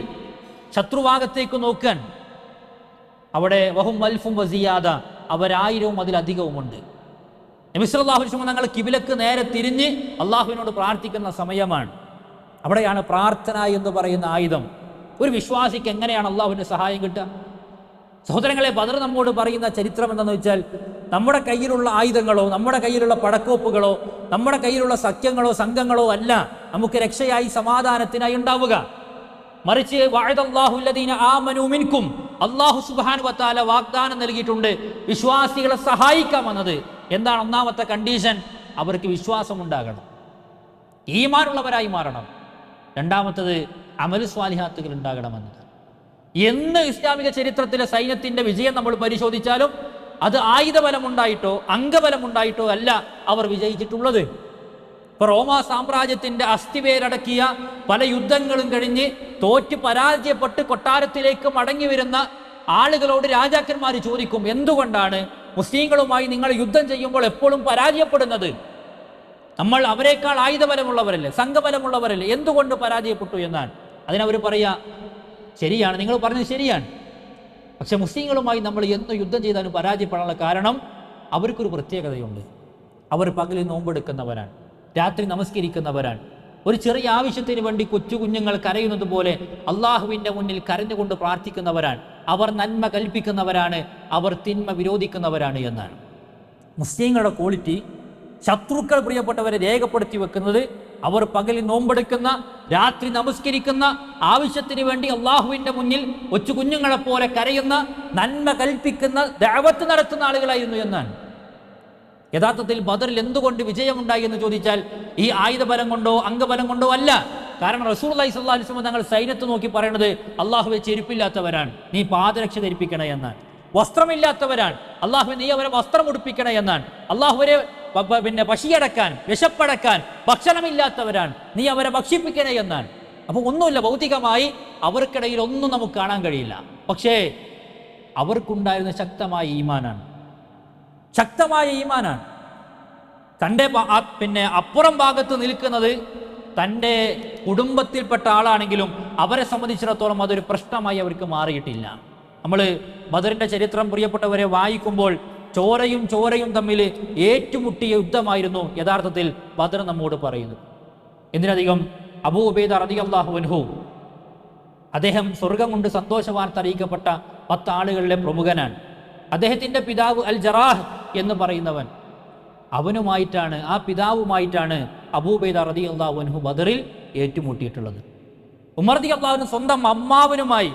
ശത്രുഭാഗത്തേക്ക് നോക്കാൻ, അവിടെ വഹും അൽഫും വസിയാദ, അവരായിരവും അതിലധികവുമുണ്ട്. നബി സല്ലല്ലാഹു അലൈഹി വസല്ലം തങ്ങൾ കിബിലക്ക് നേരെ തിരിഞ്ഞ് അള്ളാഹുവിനോട് പ്രാർത്ഥിക്കുന്ന സമയമാണ്. അവിടെയാണ് പ്രാർത്ഥന എന്ന് പറയുന്ന ആയുധം. ഒരു വിശ്വാസിക്ക് എങ്ങനെയാണ് അള്ളാഹുവിൻ്റെ സഹായം കിട്ടുക? സഹോദരങ്ങളെ, ബദർ നമ്മോട് പറയുന്ന ചരിത്രം എന്താണെന്ന് വെച്ചാൽ, നമ്മുടെ കയ്യിലുള്ള ആയുധങ്ങളോ നമ്മുടെ കയ്യിലുള്ള പടക്കോപ്പുകളോ നമ്മുടെ കയ്യിലുള്ള സഖ്യങ്ങളോ സംഘങ്ങളോ അല്ല നമുക്ക് രക്ഷയായി സമാധാനത്തിനായി ഉണ്ടാവുക. മറിച്ച് വഅദല്ലാഹുല്ലദീന ആമനൂ മിൻകും, അല്ലാഹു സുബ്ഹാനഹു വ തആല വാഗ്ദാനം നൽകിയിട്ടുണ്ട് വിശ്വാസികളെ സഹായിക്കാമെന്നത്. എന്താണ് ഒന്നാമത്തെ കണ്ടീഷൻ? അവർക്ക് വിശ്വാസം ഉണ്ടാകണം, ഈമാനുള്ളവരായി മാറണം. രണ്ടാമത്തത് അമൽ സ്വാലിഹാത്തുകൾ ഉണ്ടാകണമെന്നത്. എന്ന് ഇസ്ലാമിക ചരിത്രത്തിലെ സൈന്യത്തിന്റെ വിജയം നമ്മൾ പരിശോധിച്ചാലും അത് ആയുധബലമുണ്ടായിട്ടോ അംഗബലമുണ്ടായിട്ടോ അല്ല അവർ വിജയിച്ചിട്ടുള്ളത്. ഇപ്പൊ റോമാ സാമ്രാജ്യത്തിന്റെ അസ്ഥിവേരടക്കിയ പല യുദ്ധങ്ങളും കഴിഞ്ഞ് തോറ്റ് പരാജയപ്പെട്ട് കൊട്ടാരത്തിലേക്ക് മടങ്ങി വരുന്ന ആളുകളോട് രാജാക്കന്മാർ ചോദിക്കും, എന്തുകൊണ്ടാണ് മുസ്ലിങ്ങളുമായി നിങ്ങൾ യുദ്ധം ചെയ്യുമ്പോൾ എപ്പോഴും പരാജയപ്പെടുന്നത്? നമ്മൾ അവരെക്കാൾ ആയുധബലമുള്ളവരല്ലേ, സംഘബലമുള്ളവരല്ലേ, എന്തുകൊണ്ട് പരാജയപ്പെട്ടു എന്നാണ്. അതിനവർ പറയാ, ശരിയാണ്, നിങ്ങൾ പറഞ്ഞത് ശരിയാണ്, പക്ഷെ മുസ്ലിങ്ങളുമായി നമ്മൾ എന്ന് യുദ്ധം ചെയ്താലും പരാജയപ്പെടാനുള്ള കാരണം അവർക്കൊരു പ്രത്യേകതയുണ്ട്. അവർ പകലിൽ നോമ്പെടുക്കുന്നവരാണ്, രാത്രി നമസ്കരിക്കുന്നവരാണ്. ഒരു ചെറിയ ആവശ്യത്തിന് വേണ്ടി കൊച്ചു കുഞ്ഞുങ്ങൾ കരയുന്നത് പോലെ അള്ളാഹുവിൻ്റെ മുന്നിൽ കരഞ്ഞുകൊണ്ട് പ്രാർത്ഥിക്കുന്നവരാണ്. അവർ നന്മ കൽപ്പിക്കുന്നവരാണ്, അവർ തിന്മ വിരോധിക്കുന്നവരാണ് എന്നാണ്. മുസ്ലിങ്ങളുടെ ക്വാളിറ്റി ശത്രുക്കൾ പ്രിയപ്പെട്ടവരെ രേഖപ്പെടുത്തി വെക്കുന്നത് അവർ പകലിൽ നോമ്പെടുക്കുന്ന, രാത്രി നമസ്കരിക്കുന്ന, ആവശ്യത്തിന് വേണ്ടി അള്ളാഹുവിൻ്റെ മുന്നിൽ കൊച്ചു കുഞ്ഞുങ്ങളെപ്പോലെ കരയുന്ന, നന്മ കൽപ്പിക്കുന്ന, ദഅവത്ത് നടത്തുന്ന ആളുകളായിരുന്നു എന്നാണ്. യഥാർത്ഥത്തിൽ ബദറിൽ എന്തുകൊണ്ട് വിജയമുണ്ടായി എന്ന് ചോദിച്ചാൽ ഈ ആയുധബലം കൊണ്ടോ അംഗബലം കൊണ്ടോ അല്ല. കാരണം റസൂലുള്ളാഹി സ്വല്ലല്ലാഹു അലൈഹി വസല്ലം തങ്ങൾ സൈന്യത്തെ നോക്കി പറയുന്നത്, അള്ളാഹുവെ ചെരുപ്പില്ലാത്തവരാണ്, നീ പാദരക്ഷ ധരിപ്പിക്കണേ എന്നാണ്. വസ്ത്രമില്ലാത്തവരാണ്, അള്ളാഹുവെ നീ അവരെ വസ്ത്രം ഉടുപ്പിക്കണേ എന്നാണ്. അള്ളാഹുവരെ പശിയടക്കാൻ, വിശപ്പടക്കാൻ ഭക്ഷണമില്ലാത്തവരാണ്, നീ അവരെ ഭക്ഷിപ്പിക്കണേ എന്നാണ്. അപ്പോൾ ഒന്നുമില്ല, ഭൗതികമായി അവർക്കിടയിൽ ഒന്നും നമുക്ക് കാണാൻ കഴിയില്ല. പക്ഷേ അവർക്കുണ്ടായിരുന്ന ശക്തമായ ഈമാനാണ്, ശക്തമായ ഈമാനാണ്. തൻ്റെ പിന്നെ അപ്പുറം ഭാഗത്ത് നിൽക്കുന്നത് തൻ്റെ കുടുംബത്തിൽപ്പെട്ട ആളാണെങ്കിലും അവരെ സംബന്ധിച്ചിടത്തോളം അതൊരു പ്രശ്നമായി അവർക്ക് മാറിയിട്ടില്ല. നമ്മൾ ബദറിൻ്റെ ചരിത്രം പ്രിയപ്പെട്ടവരെ വായിക്കുമ്പോൾ ചോരയും തമ്മിൽ ഏറ്റുമുട്ടിയ യുദ്ധമായിരുന്നു യഥാർത്ഥത്തിൽ ബദർ നമ്മോട് പറയുന്നത്. എന്തിനധികം അബൂ ഉബൈദ റളിയല്ലാഹു അൻഹു, അദ്ദേഹം സ്വർഗം കൊണ്ട് സന്തോഷ വാർത്ത അറിയിക്കപ്പെട്ട 10 ആളുകളിലെ പ്രമുഖനാണ്. അദ്ദേഹത്തിൻ്റെ പിതാവ് അൽ ജറാഹ് എന്ന് പറയുന്നവൻ, അവനുമായിട്ടാണ്, ആ പിതാവുമായിട്ടാണ് അബൂ ഉബൈദ റളിയല്ലാഹു അൻഹു ബദറിൽ ഏറ്റുമുട്ടിയിട്ടുള്ളത്. ഉമർ റളിയല്ലാഹു അൻഹു സ്വന്തം അമ്മാവനുമായി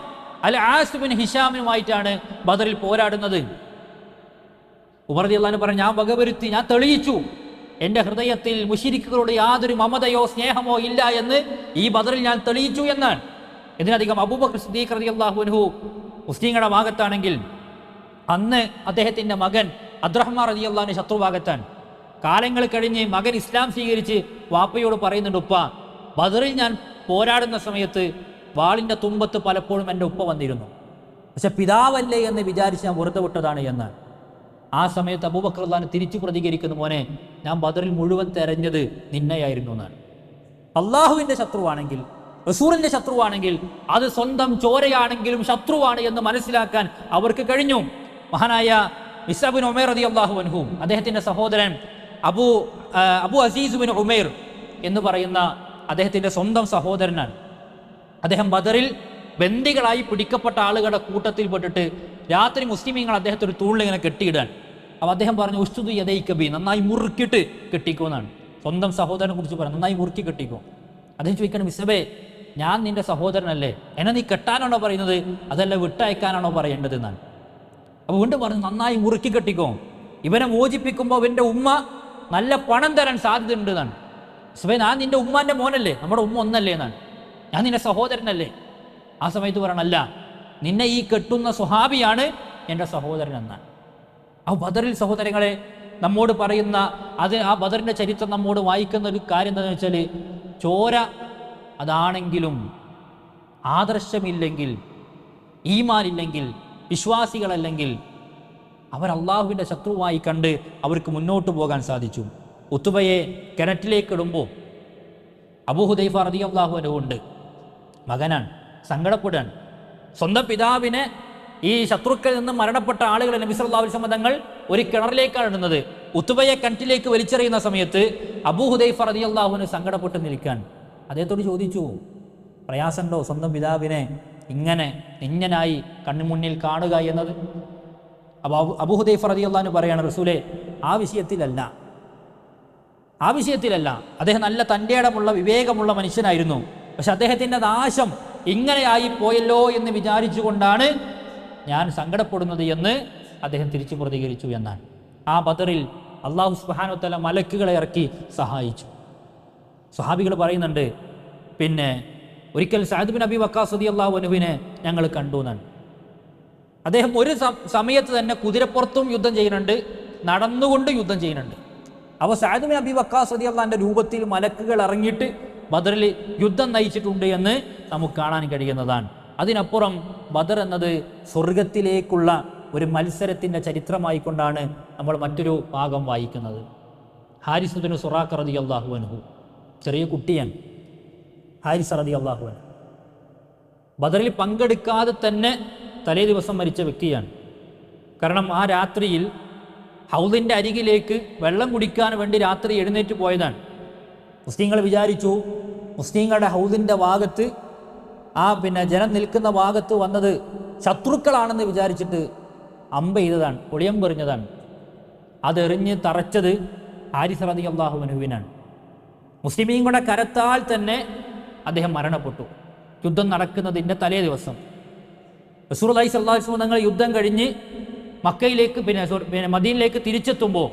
അൽ ആസ് ബിൻ ഹിഷാമിനുമായിട്ടാണ് ബദറിൽ പോരാടുന്നത്. ഉമർ റളിയല്ലാഹു അൻഹു പറഞ്ഞു, ഞാൻ വകവരുത്തി, ഞാൻ തെളിയിച്ചു, എൻ്റെ ഹൃദയത്തിൽ മുശ്രിക്കുകളോട് യാതൊരു മമതയോ സ്നേഹമോ ഇല്ല എന്ന് ഈ ബദറിൽ ഞാൻ തെളിയിച്ചു എന്നാണ്. ഇതിനധികം അബൂബക്കർ സിദ്ദീഖ് റളിയല്ലാഹു അൻഹു മുസ്ലിങ്ങളുടെ ഭാഗത്താണെങ്കിൽ അന്ന് അദ്ദേഹത്തിൻ്റെ മകൻ അബ്ദുറഹ്മാൻ റളിയല്ലാഹു അൻഹു ശത്രുഭാഗത്താണ്. കാലങ്ങൾ കഴിഞ്ഞ് മകൻ ഇസ്ലാം സ്വീകരിച്ച് വാപ്പയോട് പറയുന്നുണ്ട്, ഉപ്പ, ബദറിൽ ഞാൻ പോരാടുന്ന സമയത്ത് വാളിൻ്റെ തുമ്പത്ത് പലപ്പോഴും എൻ്റെ ഉപ്പ വന്നിരുന്നു, പക്ഷെ പിതാവല്ലേ എന്ന് വിചാരിച്ച് ഞാൻ വെറുതെ വിട്ടതാണ് എന്നാണ്. ആ സമയത്ത് അബൂബക്കർ റളിയല്ലാഹു അൻഹു തിരിച്ചു പ്രതികരിക്കുന്നു, മോനെ, ഞാൻ ബദറിൽ മുഴുവൻ തെരഞ്ഞത് നിന്നെയായിരുന്നു എന്നാണ്. അള്ളാഹുവിൻ്റെ ശത്രുവാണെങ്കിൽ, റസൂലിൻ്റെ ശത്രുവാണെങ്കിൽ, അത് സ്വന്തം ചോരയാണെങ്കിലും ശത്രുവാണ് എന്ന് മനസ്സിലാക്കാൻ അവർക്ക് കഴിഞ്ഞു. മഹാനായ ഇസ്ഹാഖ് ബിൻ ഉമൈർ റളിയല്ലാഹു അൻഹു, അദ്ദേഹത്തിൻ്റെ സഹോദരൻ അബു അസീസ് ബിൻ ഉമൈർ എന്ന് പറയുന്ന അദ്ദേഹത്തിൻ്റെ സ്വന്തം സഹോദരനാണ്. അദ്ദേഹം ബദറിൽ ബന്ദികളായി പിടിക്കപ്പെട്ട ആളുകളുടെ കൂട്ടത്തിൽപ്പെട്ടിട്ട് രാത്രി മുസ്ലിമീങ്ങൾ അദ്ദേഹത്തെ ഒരു തൂണിലിങ്ങനെ കെട്ടിയിടാൻ. അപ്പോൾ അദ്ദേഹം പറഞ്ഞു, ഉസ്തുദു യദൈക ബി, നന്നായി മുറുക്കിയിട്ട് കെട്ടിക്കോന്നാണ്. സ്വന്തം സഹോദരനെ കുറിച്ച് പറഞ്ഞു, നന്നായി മുറുക്കി കെട്ടിക്കോ. അദ്ദേഹം ചോദിക്കണം, ഇസബേ, ഞാൻ നിന്റെ സഹോദരനല്ലേ, എന്നെ നീ കെട്ടാനാണോ പറയുന്നത്, അതല്ല വിട്ടയക്കാനാണോ പറയേണ്ടത് എന്നാണ്. അപ്പോൾ വീണ്ടും പറഞ്ഞു, നന്നായി മുറുക്കി കെട്ടിക്കോ, ഇവനെ മോചിപ്പിക്കുമ്പോൾ ഇവൻ്റെ ഉമ്മ നല്ല പണം തരാൻ സാധ്യതയുണ്ട് എന്നാണ്. ഇസബേ, ഞാൻ നിന്റെ ഉമ്മാൻ്റെ മോനല്ലേ, നമ്മുടെ ഉമ്മ ഒന്നല്ലേ എന്നാണ്, ഞാൻ നിന്റെ സഹോദരനല്ലേ. ആ സമയത്ത് പറയണല്ല, നിന്നെ ഈ കെട്ടുന്ന സ്വഹാബിയാണ് എൻ്റെ സഹോദരൻ എന്നാണ്. ആ ബദറിൽ സഹോദരങ്ങളെ നമ്മോട് പറയുന്ന ആ ബദറിൻ്റെ ചരിത്രം നമ്മോട് വായിക്കുന്ന ഒരു കാര്യം എന്താണെന്ന് വെച്ചാൽ, ചോര അതാണെങ്കിലും ആദർശമില്ലെങ്കിൽ, ഈമാനില്ലെങ്കിൽ, വിശ്വാസികളല്ലെങ്കിൽ അവർ അള്ളാഹുവിൻ്റെ ശത്രുവായി കണ്ട് അവർക്ക് മുന്നോട്ട് പോകാൻ സാധിച്ചു. ഉത്തുബയെ കിണറ്റിലേക്ക് ഇടുമ്പോൾ അബൂ ഹുദൈഫ റളിയല്ലാഹു അൻഹു ഉണ്ട്, മകനാണ്, സങ്കടപ്പെടുകയാണ്. സ്വന്തം പിതാവിനെ ഈ ശത്രുക്കളിൽ നിന്ന് മരണപ്പെട്ട ആളുകളെ നബി സല്ലല്ലാഹു അലൈഹി വസല്ലം തങ്ങൾ ഒരു കിണറിലേക്കാണ് ഇടുന്നത്. ഉത്തുബയെ കിണറ്റിലേക്ക് വലിച്ചെറിയുന്ന സമയത്ത് അബൂ ഹുദൈഫ റളിയല്ലാഹു അൻഹു സങ്കടപ്പെട്ട് നിൽക്കാൻ. അദ്ദേഹത്തോട് ചോദിച്ചു, പ്രയാസമുണ്ടോ സ്വന്തം പിതാവിനെ ഇങ്ങനെ നിഞ്ഞനായി കണ്ണുമുന്നിൽ കാണുക എന്നത്? അപ്പോൾ അബൂ ഹുദൈഫ റളിയല്ലാഹു അൻഹു പറയാണ്, റസൂലേ, ആ വിഷയത്തിലല്ല. അദ്ദേഹം നല്ല തൻ്റെ ഇടമുള്ള വിവേകമുള്ള മനുഷ്യനായിരുന്നു. പക്ഷെ അദ്ദേഹത്തിൻ്റെ നാശം ഇങ്ങനെയായി പോയല്ലോ എന്ന് വിചാരിച്ചുകൊണ്ടാണ് ഞാൻ സങ്കടപ്പെടുന്നത് എന്ന് അദ്ദേഹം തിരിച്ചു പ്രതികരിച്ചു എന്നാണ്. ആ ബദറിൽ അല്ലാഹു സുബ്ഹാനഹു വ തആല മലക്കുകളെ ഇറക്കി സഹായിച്ചു. സ്വഹാബികൾ പറയുന്നുണ്ട്, പിന്നെ ഒരിക്കൽ സഅദ് ബിൻ അബി വഖാസ് റളിയല്ലാഹു അൻഹുവിനെ ഞങ്ങൾ കണ്ടു എന്നാണ്. അദ്ദേഹം ഒരു സമയത്ത് തന്നെ കുതിരപ്പുറത്തും യുദ്ധം ചെയ്യുന്നുണ്ട്, നടന്നുകൊണ്ട് യുദ്ധം ചെയ്യുന്നുണ്ട്. അപ്പോൾ സഅദ് ബിൻ അബി വഖാസ് റളിയല്ലാഹു അൻഹുവിൻ്റെ രൂപത്തിൽ മലക്കുകൾ ഇറങ്ങിയിട്ട് ബദറിൽ യുദ്ധം നയിച്ചിട്ടുണ്ട് എന്ന് നമുക്ക് കാണാൻ കഴിയുന്നതാണ്. അതിനപ്പുറം ബദർ എന്നത് സ്വർഗത്തിലേക്കുള്ള ഒരു മത്സരത്തിൻ്റെ ചരിത്രമായിക്കൊണ്ടാണ് നമ്മൾ മറ്റൊരു ഭാഗം വായിക്കുന്നത്. ഹാരിസ് ബിൻ സുറാഖ റളിയല്ലാഹു അൻഹു, ചെറിയ കുട്ടിയാണ് ഹാരിസ് റളിയല്ലാഹു അൻഹു. ബദറിൽ പങ്കെടുക്കാതെ തന്നെ തലേ ദിവസം മരിച്ച വ്യക്തിയാണ്. കാരണം ആ രാത്രിയിൽ ഹൗദിൻ്റെ അരികിലേക്ക് വെള്ളം കുടിക്കാൻ വേണ്ടി രാത്രി എഴുന്നേറ്റ് പോയതാണ്. മുസ്ലിങ്ങൾ വിചാരിച്ചു, മുസ്ലിങ്ങളുടെ ഹൗദിൻ്റെ ഭാഗത്ത് പിന്നെ ജനം നിൽക്കുന്ന ഭാഗത്ത് വന്നത് ശത്രുക്കളാണെന്ന് വിചാരിച്ചിട്ട് അമ്പ ചെയ്തതാണ്, ഒളിയമ്പെറിഞ്ഞതാണ്. അതെറിഞ്ഞ് തറച്ചത് ഹാരിസ് റളിയല്ലാഹു അൻഹുവിനാണ്. മുസ്ലിമീങ്ങളുടെ കരത്താൽ തന്നെ അദ്ദേഹം മരണപ്പെട്ടു യുദ്ധം നടക്കുന്നതിൻ്റെ തലേ ദിവസം. റസൂലുള്ളാഹി സ്വല്ലല്ലാഹു അലൈഹി വസല്ലം തങ്ങൾ യുദ്ധം കഴിഞ്ഞ് മക്കയിലേക്ക് പിന്നെ മദീനയിലേക്ക് തിരിച്ചെത്തുമ്പോൾ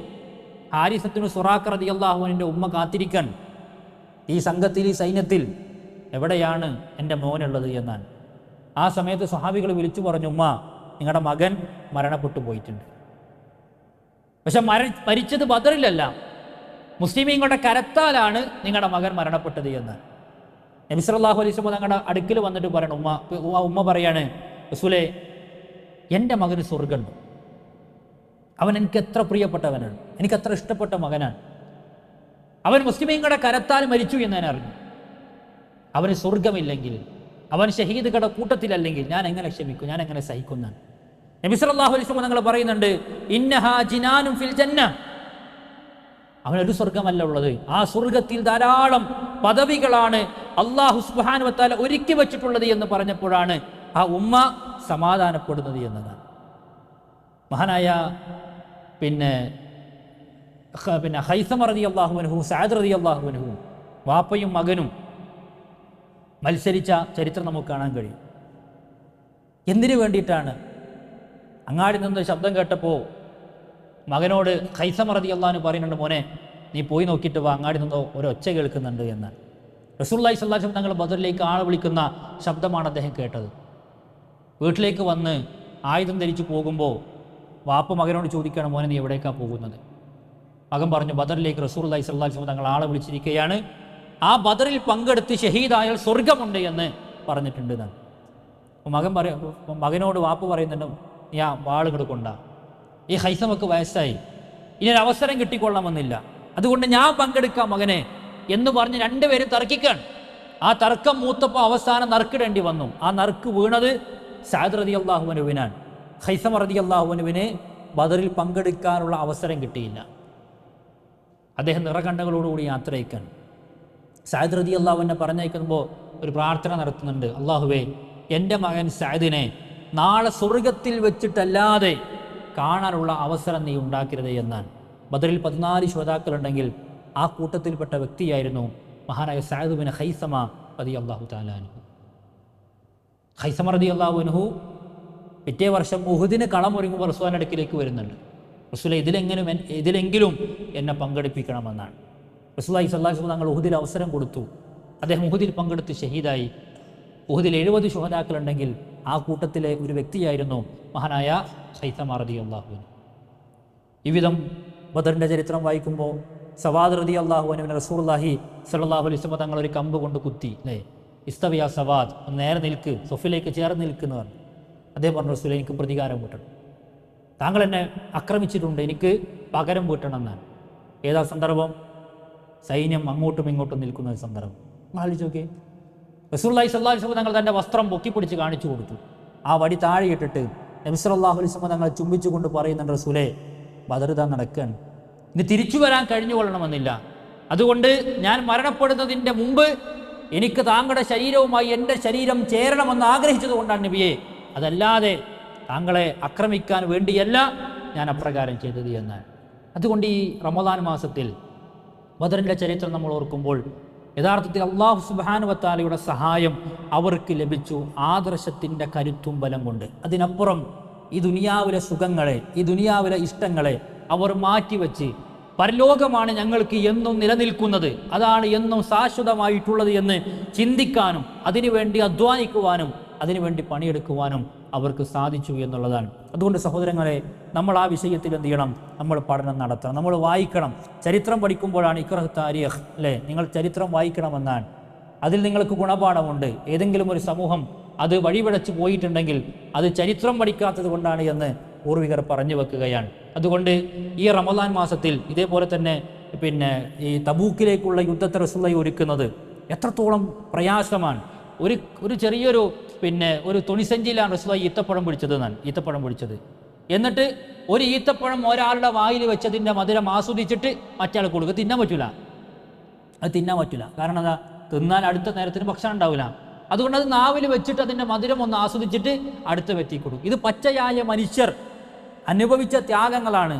ഹാരിസ് ബിൻ സുറാഖ റളിയല്ലാഹു അൻഹുവിൻ്റെ ഉമ്മ കാത്തിരിക്കാൻ, ഈ സംഘത്തിൽ, ഈ സൈന്യത്തിൽ എവിടെയാണ് എൻ്റെ മോനുള്ളത് എന്നാണ്. ആ സമയത്ത് സ്വഹാബികൾ വിളിച്ചു പറഞ്ഞു, ഉമ്മ, നിങ്ങളുടെ മകൻ മരണപ്പെട്ടു പോയിട്ടുണ്ട്. പക്ഷെ മരിച്ചത് ബദറിലല്ല, മുസ്ലിമീങ്ങളുടെ കരത്താലാണ് നിങ്ങളുടെ മകൻ മരണപ്പെട്ടത് എന്ന്. നബി സല്ലല്ലാഹു അലൈഹി വസല്ലം തങ്ങളുടെ അടുക്കൽ വന്നിട്ട് പറയണം, ഉമ്മ പറയാണ്, റസൂലേ, എൻ്റെ മകന് സ്വർഗ്ഗമുണ്ട്. അവൻ എനിക്ക് എത്ര പ്രിയപ്പെട്ടവനാണ്, എനിക്ക് എത്ര ഇഷ്ടപ്പെട്ട മകനാണ്. അവൻ മുസ്ലിമീങ്ങളുടെ കരത്താൽ മരിച്ചു എന്ന് ഞാൻ അറിഞ്ഞു. അവന് സ്വർഗമില്ലെങ്കിൽ, അവൻ ഷഹീദുകളുടെ കൂട്ടത്തിലല്ലെങ്കിൽ ഞാൻ എങ്ങനെ ക്ഷമിക്കും, ഞാൻ എങ്ങനെ സഹിക്കുന്നതാണ്. നബി സല്ലല്ലാഹു അലൈഹി വസല്ലം തങ്ങൾ പറയുന്നുണ്ട്, ഇന്നഹാ ജിനാനും ഫിൽ ജന്ന, അവനൊരു സ്വർഗമല്ല ഉള്ളത്, ആ സ്വർഗത്തിൽ ധാരാളം പദവികളാണ് അല്ലാഹു സുബ്ഹാനഹു വ തആല ഒരുക്കി വെച്ചിട്ടുള്ളത് എന്ന് പറഞ്ഞപ്പോഴാണ് ആ ഉമ്മ സമാധാനപ്പെടുന്നത് എന്നതാണ്. മഹാനായ പിന്നെ ഹൈസമ റളിയല്ലാഹു അൻഹു, സഅദ് റളിയല്ലാഹു അൻഹു, വാപ്പയും മകനും മത്സരിച്ച ചരിത്രം നമുക്ക് കാണാൻ കഴിയും. എന്തിനു വേണ്ടിയിട്ടാണ്? അങ്ങാടി നിന്ന് ശബ്ദം കേട്ടപ്പോൾ മകനോട് ഹൈസമ റളിയല്ലാഹു അൻഹു പറയുന്നുണ്ട്, മോനെ നീ പോയി നോക്കിയിട്ട് വാ, അങ്ങാടി നിന്നോ ഒരൊച്ച കേൾക്കുന്നുണ്ട് എന്നാണ്. റസൂലുള്ളാഹി സ്വല്ലല്ലാഹു അലൈഹി വസല്ലം തങ്ങൾ ബദറിലേക്ക് ആളെ വിളിക്കുന്ന ശബ്ദമാണ് അദ്ദേഹം കേട്ടത്. വീട്ടിലേക്ക് വന്ന് ആയുധം ധരിച്ചു പോകുമ്പോൾ വാപ്പ മകനോട് ചോദിക്കുകയാണ്, മോനെ നീ എവിടേക്കാണ് പോകുന്നത്? മകൻ പറഞ്ഞു, ബദറിലേക്ക് റസൂലുള്ളാഹി സ്വല്ലല്ലാഹു അലൈഹി വസല്ലം തങ്ങൾ ആളെ വിളിച്ചിരിക്കുകയാണ്, ആ ബദറിൽ പങ്കെടുത്ത് ഷഹീദായാൽ സ്വർഗമുണ്ട് എന്ന് പറഞ്ഞിട്ടുണ്ട് എന്നാണ്. മകനോട് വാപ്പ പറയുന്നുണ്ട്, നീ ആ വാളുകൾ കൊണ്ടാ, ഈ ഹൈസമക്ക് വയസ്സായി, ഇനി ഒരു അവസരം കിട്ടിക്കൊള്ളണമെന്നില്ല, അതുകൊണ്ട് ഞാൻ പങ്കെടുക്കാം മകനെ എന്ന് പറഞ്ഞ് രണ്ടുപേരും തർക്കിക്കാൻ. ആ തർക്കം മൂത്തപ്പോൾ അവസാനം നറുക്കിടേണ്ടി വന്നു. ആ നറുക്ക് വീണത് സഅദ് റളിയല്ലാഹു അൻഹുവിനാണ്. ഹൈസമ റളിയല്ലാഹു അൻഹുവിന് ബദറിൽ പങ്കെടുക്കാനുള്ള അവസരം കിട്ടിയില്ല. അദ്ദേഹം നിറകണ്ണുകളോടുകൂടി യാത്രയ്ക്കാണ്. സഅദ് റളിയല്ലാഹു അൻഹു പറഞ്ഞയക്കുമ്പോൾ ഒരു പ്രാർത്ഥന നടത്തുന്നുണ്ട്, അല്ലാഹുവേ, എൻ്റെ മകൻ സഅദിനെ നാളെ സ്വർഗത്തിൽ വെച്ചിട്ടല്ലാതെ കാണാനുള്ള അവസരം നീ ഉണ്ടാക്കരുത് എന്നാണ്. ബദറിൽ 14 ശുഹദാക്കളുണ്ടെങ്കിൽ ആ കൂട്ടത്തിൽപ്പെട്ട വ്യക്തിയായിരുന്നു മഹാനായ സഅദ് ബിൻ ഹൈസമ റളിയല്ലാഹു തആല അൻഹു. ഹൈസമ റളിയല്ലാഹു അൻഹു പിറ്റേ വർഷം ഉഹുദിന് കളമൊരുങ്ങുമ്പോൾ റസൂലിന്റെ അടുക്കിലേക്ക് വരുന്നുണ്ട്. റസൂലേ, ഇതിലെങ്കിലും എന്നെ പങ്കെടുപ്പിക്കണമെന്നാണ്. റസൂലുള്ളാഹി സ്വല്ലല്ലാഹു അലൈഹി വസല്ലം തങ്ങൾ ഉഹുദിൽ അവസരം കൊടുത്തു. അദ്ദേഹം ഉഹുദിൽ പങ്കെടുത്ത് ഷഹീദായി. ഉഹുദിൽ 70 ശുഹദാക്കളുണ്ടെങ്കിൽ ആ കൂട്ടത്തിലെ ഒരു വ്യക്തിയായിരുന്നു മഹാനായ ഹൈസമ റളിയല്ലാഹു അൻഹു. ഈ വിധം ബദറിൻ്റെ ചരിത്രം വായിക്കുമ്പോൾ സവാദ് റളിയല്ലാഹു അൻഹുവിനെ റസൂലുള്ളാഹി സ്വല്ലല്ലാഹു അലൈഹി വസല്ലം തങ്ങൾ ഒരു കമ്പ് കൊണ്ട് കുത്തി, അല്ലേ, ഇസ്തവിയ സവാദ്, ഒന്ന് നേരെ നിൽക്ക്, സൊഫിലേക്ക് ചേർന്ന് നിൽക്കുന്നു പറഞ്ഞു. അദ്ദേഹം പറഞ്ഞു, റസൂലേ, എനിക്ക് പ്രതികാരം വീട്ടണം, താങ്കൾ എന്നെ ആക്രമിച്ചിട്ടുണ്ട്, എനിക്ക് പകരം വീട്ടണം എന്നാണ്. ഏതാ സന്ദർഭം? സൈന്യം അങ്ങോട്ടും ഇങ്ങോട്ടും നിൽക്കുന്ന ഒരു സന്ദർഭം. ആലോചിച്ച് നോക്കിയേ. റസൂലുള്ളാഹി സ്വല്ലല്ലാഹു അലൈഹി വസല്ലം തങ്ങൾ തൻ്റെ വസ്ത്രം പൊക്കിപ്പിടിച്ച് കാണിച്ചു കൊടുത്തു. ആ വടി താഴെ ഇട്ടിട്ട് നബി സല്ലല്ലാഹു അലൈഹി വസല്ലം തങ്ങൾ ചുംബിച്ചുകൊണ്ട് പറയുന്നുണ്ട്, റസൂലേ, ബദർ താൻ നടക്കുകയാണ്, ഇനി തിരിച്ചു വരാൻ കഴിഞ്ഞുകൊള്ളണമെന്നില്ല, അതുകൊണ്ട് ഞാൻ മരണപ്പെടുന്നതിൻ്റെ മുമ്പ് എനിക്ക് താങ്കളുടെ ശരീരവുമായി എൻ്റെ ശരീരം ചേരണമെന്ന് ആഗ്രഹിച്ചത് കൊണ്ടാണ് നബിയെ, അതല്ലാതെ താങ്കളെ ആക്രമിക്കാൻ വേണ്ടിയല്ല ഞാൻ അപ്രകാരം ചെയ്തത് എന്നാണ്. അതുകൊണ്ട് ഈ റമദാൻ മാസത്തിൽ ബദറിൻ്റെ ചരിത്രം നമ്മൾ ഓർക്കുമ്പോൾ യഥാർത്ഥത്തിൽ അല്ലാഹു സുബ്ഹാനഹു വ തആലയുടെ സഹായം അവർക്ക് ലഭിച്ചു, ആദർശത്തിൻ്റെ കരുത്തും ബലം കൊണ്ട്. അതിനപ്പുറം ഈ ദുനിയാവിലെ സുഖങ്ങളെ, ഈ ദുനിയാവിലെ ഇഷ്ടങ്ങളെ അവർ മാറ്റിവെച്ച് പരലോകമാണ് ഞങ്ങൾക്ക് എന്നും നിലനിൽക്കുന്നത്, അതാണ് എന്നും ശാശ്വതമായിട്ടുള്ളത് എന്ന് ചിന്തിക്കാനും അതിനുവേണ്ടി അധ്വാനിക്കുവാനും അതിനുവേണ്ടി പണിയെടുക്കുവാനും അവർക്ക് സാധിച്ചു എന്നുള്ളതാണ്. അതുകൊണ്ട് സഹോദരങ്ങളെ, നമ്മൾ ആ വിഷയത്തിൽ എന്ത് ചെയ്യണം? നമ്മൾ പഠനം നടത്തണം, നമ്മൾ വായിക്കണം. ചരിത്രം പഠിക്കുമ്പോഴാണ് ഇഖ്റഅ താരിഖ്, അല്ലേ, നിങ്ങൾ ചരിത്രം വായിക്കണമെന്നാണ്. അതിൽ നിങ്ങൾക്ക് ഗുണപാഠമുണ്ട്. ഏതെങ്കിലും ഒരു സമൂഹം അത് വഴിപിഴച്ച് പോയിട്ടുണ്ടെങ്കിൽ അത് ചരിത്രം പഠിക്കാത്തത് കൊണ്ടാണ് എന്ന് പൂർവികർ പറഞ്ഞു വെക്കുകയാണ്. അതുകൊണ്ട് ഈ റമദാൻ മാസത്തിൽ ഇതേപോലെ തന്നെ ഈ തബൂക്കിലേക്കുള്ള യുദ്ധത്തെ റസൂലുള്ളാഹി ഒരുക്കുന്നത് എത്രത്തോളം പ്രയാസമാണ്. ഒരു ചെറിയൊരു ഒരു തുണിസഞ്ചിയിലാണ് റസൂലുള്ളാഹി ഈത്തപ്പഴം പിടിച്ചത്. എന്നിട്ട് ഒരു ഈത്തപ്പഴം ഒരാളുടെ വായിൽ വെച്ചതിൻ്റെ മധുരം ആസ്വദിച്ചിട്ട് മറ്റേ കൊടുക്കുക. തിന്നാൻ പറ്റില്ല. കാരണം അതാ തിന്നാൽ അടുത്ത നേരത്തിന് ഭക്ഷണം ഉണ്ടാവില്ല. അതുകൊണ്ട് അത് നാവിൽ വെച്ചിട്ട് അതിൻ്റെ മധുരം ഒന്ന് ആസ്വദിച്ചിട്ട് അടുത്ത വ്യക്തി കൊടുക്കും. ഇത് പച്ചയായ മനുഷ്യർ അനുഭവിച്ച ത്യാഗങ്ങളാണ്.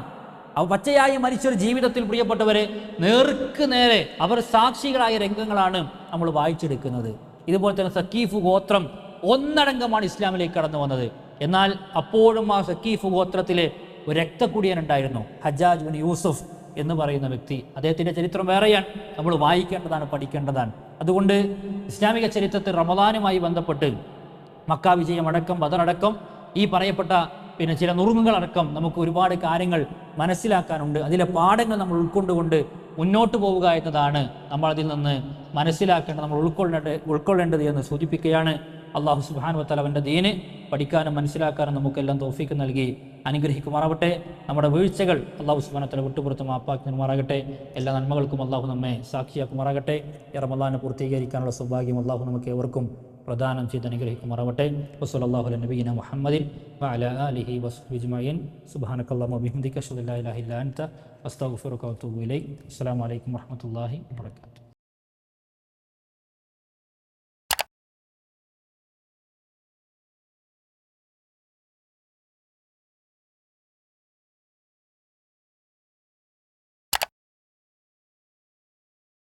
പച്ചയായ മനുഷ്യർ ജീവിതത്തിൽ പ്രിയപ്പെട്ടവരെ നേർക്ക് നേരെ അവർ സാക്ഷികളായ രംഗങ്ങളാണ് നമ്മൾ വായിച്ചെടുക്കുന്നത്. ഇതുപോലെ തന്നെ സക്കീഫ് ഗോത്രം ഒന്നടങ്കമാണ് ഇസ്ലാമിലേക്ക് കടന്നു വന്നത്. എന്നാൽ അപ്പോഴും ആ സക്കീഫ് ഗോത്രത്തിലെ ഒരു രക്തക്കുടിയനുണ്ടായിരുന്നു, ഹജ്ജാജ് ബിൻ യൂസുഫ് എന്ന് പറയുന്ന വ്യക്തി. അദ്ദേഹത്തിൻ്റെ ചരിത്രം വേറെയാണ്, നമ്മൾ വായിക്കേണ്ടതാണ്, പഠിക്കേണ്ടതാണ്. അതുകൊണ്ട് ഇസ്ലാമിക ചരിത്രത്തിൽ റമദാനുമായി ബന്ധപ്പെട്ട് മക്ക വിജയമടക്കം ബദറടക്കം ഈ പറയപ്പെട്ട ചില നുറുങ്ങുകളടക്കം നമുക്ക് ഒരുപാട് കാര്യങ്ങൾ മനസ്സിലാക്കാനുണ്ട്. അതിലെ പാഠങ്ങൾ നമ്മൾ ഉൾക്കൊണ്ടുകൊണ്ട് മുന്നോട്ട് പോവുക എന്നതാണ് നമ്മളതിൽ നിന്ന് മനസ്സിലാക്കേണ്ടത്, നമ്മൾ ഉൾക്കൊള്ളേണ്ടത് എന്ന് സൂചിപ്പിക്കുകയാണ്. അള്ളാഹു സുബ്ഹാനഹു വ തആല അവൻ്റെ ദീന് പഠിക്കാനും മനസ്സിലാക്കാനും നമുക്കെല്ലാം തൗഫീക്ക് നൽകി അനുഗ്രഹിക്കുമാറാവട്ടെ. നമ്മുടെ വീഴ്ചകൾ അള്ളാഹു സുബ്ഹാനഹു വ തആല വിട്ടുപുറത്ത് മാപ്പാക്കി തരുമാറാകട്ടെ. എല്ലാ നന്മകൾക്കും അള്ളാഹു നമ്മെ സാക്ഷിയാക്കുമാറാകട്ടെ. ഈ റമളാനെ പൂർത്തീകരിക്കാനുള്ള സൗഭാഗ്യം അള്ളാഹു നമുക്ക് ഏവർക്കും പ്രദാനം ചെയ്ത് അനുഗ്രഹിക്കുമാറാവട്ടെ. വസ്സല്ലല്ലാഹു അലാ നബിയിന മുഹമ്മദിൻ വഅലാ ആലിഹി വസ്ഹബിഹി അജ്മഈൻ. സുബ്ഹാനക്കല്ലാഹുമ്മ വബിഹംദിക അശ്ഹദു അല്ലാ ഇലാഹ ഇല്ലാ അൻത അസ്തഗ്ഫിറുക വഅതൂബു ഇലൈക്. അസ്സലാമു അലൈക്കും വറഹ്മത്തുള്ളാഹി വബറകാതുഹു.